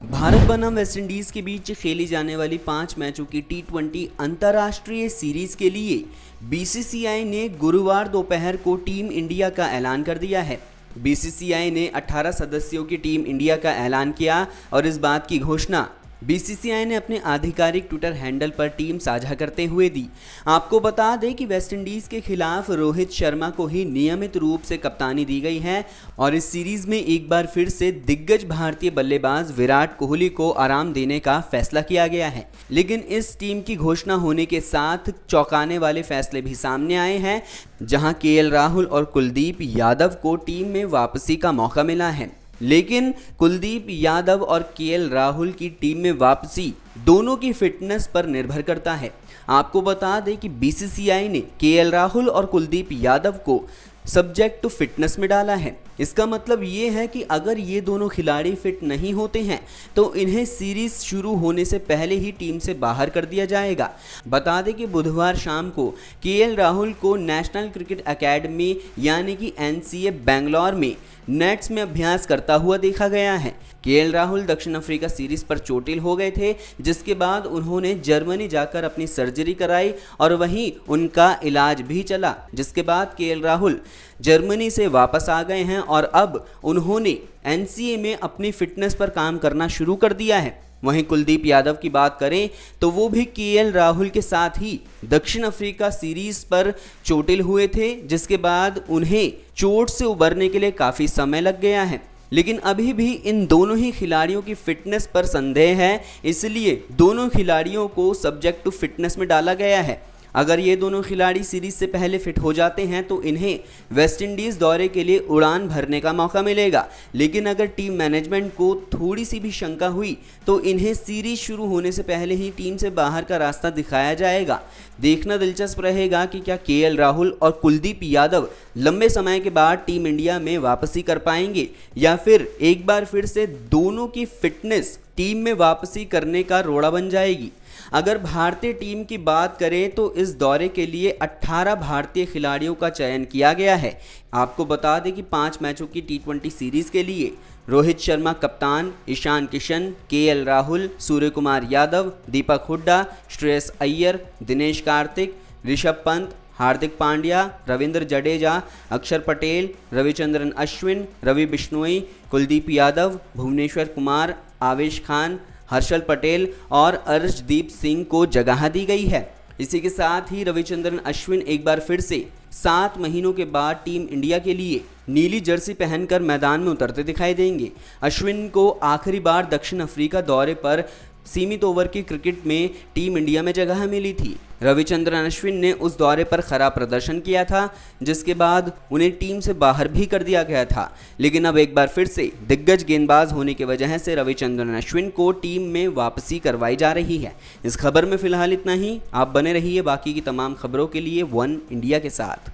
भारत बनाम वेस्टइंडीज के बीच खेली जाने वाली 5 मैचों की T20 अंतर्राष्ट्रीय सीरीज के लिए BCCI ने गुरुवार दोपहर को टीम इंडिया का ऐलान कर दिया है। BCCI ने 18 सदस्यों की टीम इंडिया का ऐलान किया और इस बात की घोषणा BCCI ने अपने आधिकारिक ट्विटर हैंडल पर टीम साझा करते हुए दी। आपको बता दें कि वेस्टइंडीज के खिलाफ रोहित शर्मा को ही नियमित रूप से कप्तानी दी गई है और इस सीरीज में एक बार फिर से दिग्गज भारतीय बल्लेबाज विराट कोहली को आराम देने का फैसला किया गया है। लेकिन इस टीम की घोषणा होने के साथ चौंकाने वाले फैसले भी सामने आए हैं, जहां KL राहुल और कुलदीप यादव को टीम में वापसी का मौका मिला है। लेकिन कुलदीप यादव और KL राहुल की टीम में वापसी दोनों की फिटनेस पर निर्भर करता है। आपको बता दें कि BCCI ने KL राहुल और कुलदीप यादव को सब्जेक्ट टू फिटनेस में डाला है। इसका मतलब ये है कि अगर ये दोनों खिलाड़ी फिट नहीं होते हैं तो इन्हें सीरीज शुरू होने से पहले ही टीम से बाहर कर दिया जाएगा। बता दें कि बुधवार शाम को KL राहुल को नेशनल क्रिकेट एकेडमी यानी कि NCA बेंगलोर में नेट्स में अभ्यास करता हुआ देखा गया है। केएल राहुल दक्षिण अफ्रीका सीरीज पर चोटिल हो गए थे, जिसके बाद उन्होंने जर्मनी जाकर अपनी सर्जरी कराई और वहीं उनका इलाज भी चला, जिसके बाद केएल राहुल जर्मनी से वापस आ गए हैं और अब उन्होंने एनसीए में अपनी फिटनेस पर काम करना शुरू कर दिया है। वहीं कुलदीप यादव की बात करें तो वो भी केएल राहुल के साथ ही दक्षिण अफ्रीका सीरीज पर चोटिल हुए थे, जिसके बाद उन्हें चोट से उबरने के लिए काफ़ी समय लग गया है। लेकिन अभी भी इन दोनों ही खिलाड़ियों की फिटनेस पर संदेह है, इसलिए दोनों खिलाड़ियों को सब्जेक्ट टू फिटनेस में डाला गया है। अगर ये दोनों खिलाड़ी सीरीज से पहले फिट हो जाते हैं तो इन्हें वेस्टइंडीज़ दौरे के लिए उड़ान भरने का मौका मिलेगा। लेकिन अगर टीम मैनेजमेंट को थोड़ी सी भी शंका हुई तो इन्हें सीरीज शुरू होने से पहले ही टीम से बाहर का रास्ता दिखाया जाएगा। देखना दिलचस्प रहेगा कि क्या केएल राहुल और कुलदीप यादव लंबे समय के बाद टीम इंडिया में वापसी कर पाएंगे या फिर एक बार फिर से दोनों की फिटनेस टीम में वापसी करने का रोड़ा बन जाएगी। अगर भारतीय टीम की बात करें तो इस दौरे के लिए 18 भारतीय खिलाड़ियों का चयन किया गया है। आपको बता दें कि 5 मैचों की टी20 सीरीज के लिए रोहित शर्मा कप्तान, ईशान किशन, केएल राहुल, सूर्य कुमार यादव, दीपक हुड्डा, श्रेयस अय्यर, दिनेश कार्तिक, ऋषभ पंत, हार्दिक पांड्या, रविंद्र जडेजा, अक्षर पटेल, रविचंद्रन अश्विन, रवि बिश्नोई, कुलदीप यादव, भुवनेश्वर कुमार, आवेश खान, हर्षल पटेल और अर्शदीप सिंह को जगह दी गई है। इसी के साथ ही रविचंद्रन अश्विन एक बार फिर से 7 महीनों के बाद टीम इंडिया के लिए नीली जर्सी पहनकर मैदान में उतरते दिखाई देंगे। अश्विन को आखिरी बार दक्षिण अफ्रीका दौरे पर सीमित ओवर की क्रिकेट में टीम इंडिया में जगह मिली थी। रविचंद्रन अश्विन ने उस दौरे पर खराब प्रदर्शन किया था, जिसके बाद उन्हें टीम से बाहर भी कर दिया गया था। लेकिन अब एक बार फिर से दिग्गज गेंदबाज होने की वजह से रविचंद्रन अश्विन को टीम में वापसी करवाई जा रही है। इस खबर में फिलहाल इतना ही। आप बने रहिए बाकी की तमाम खबरों के लिए वन इंडिया के साथ।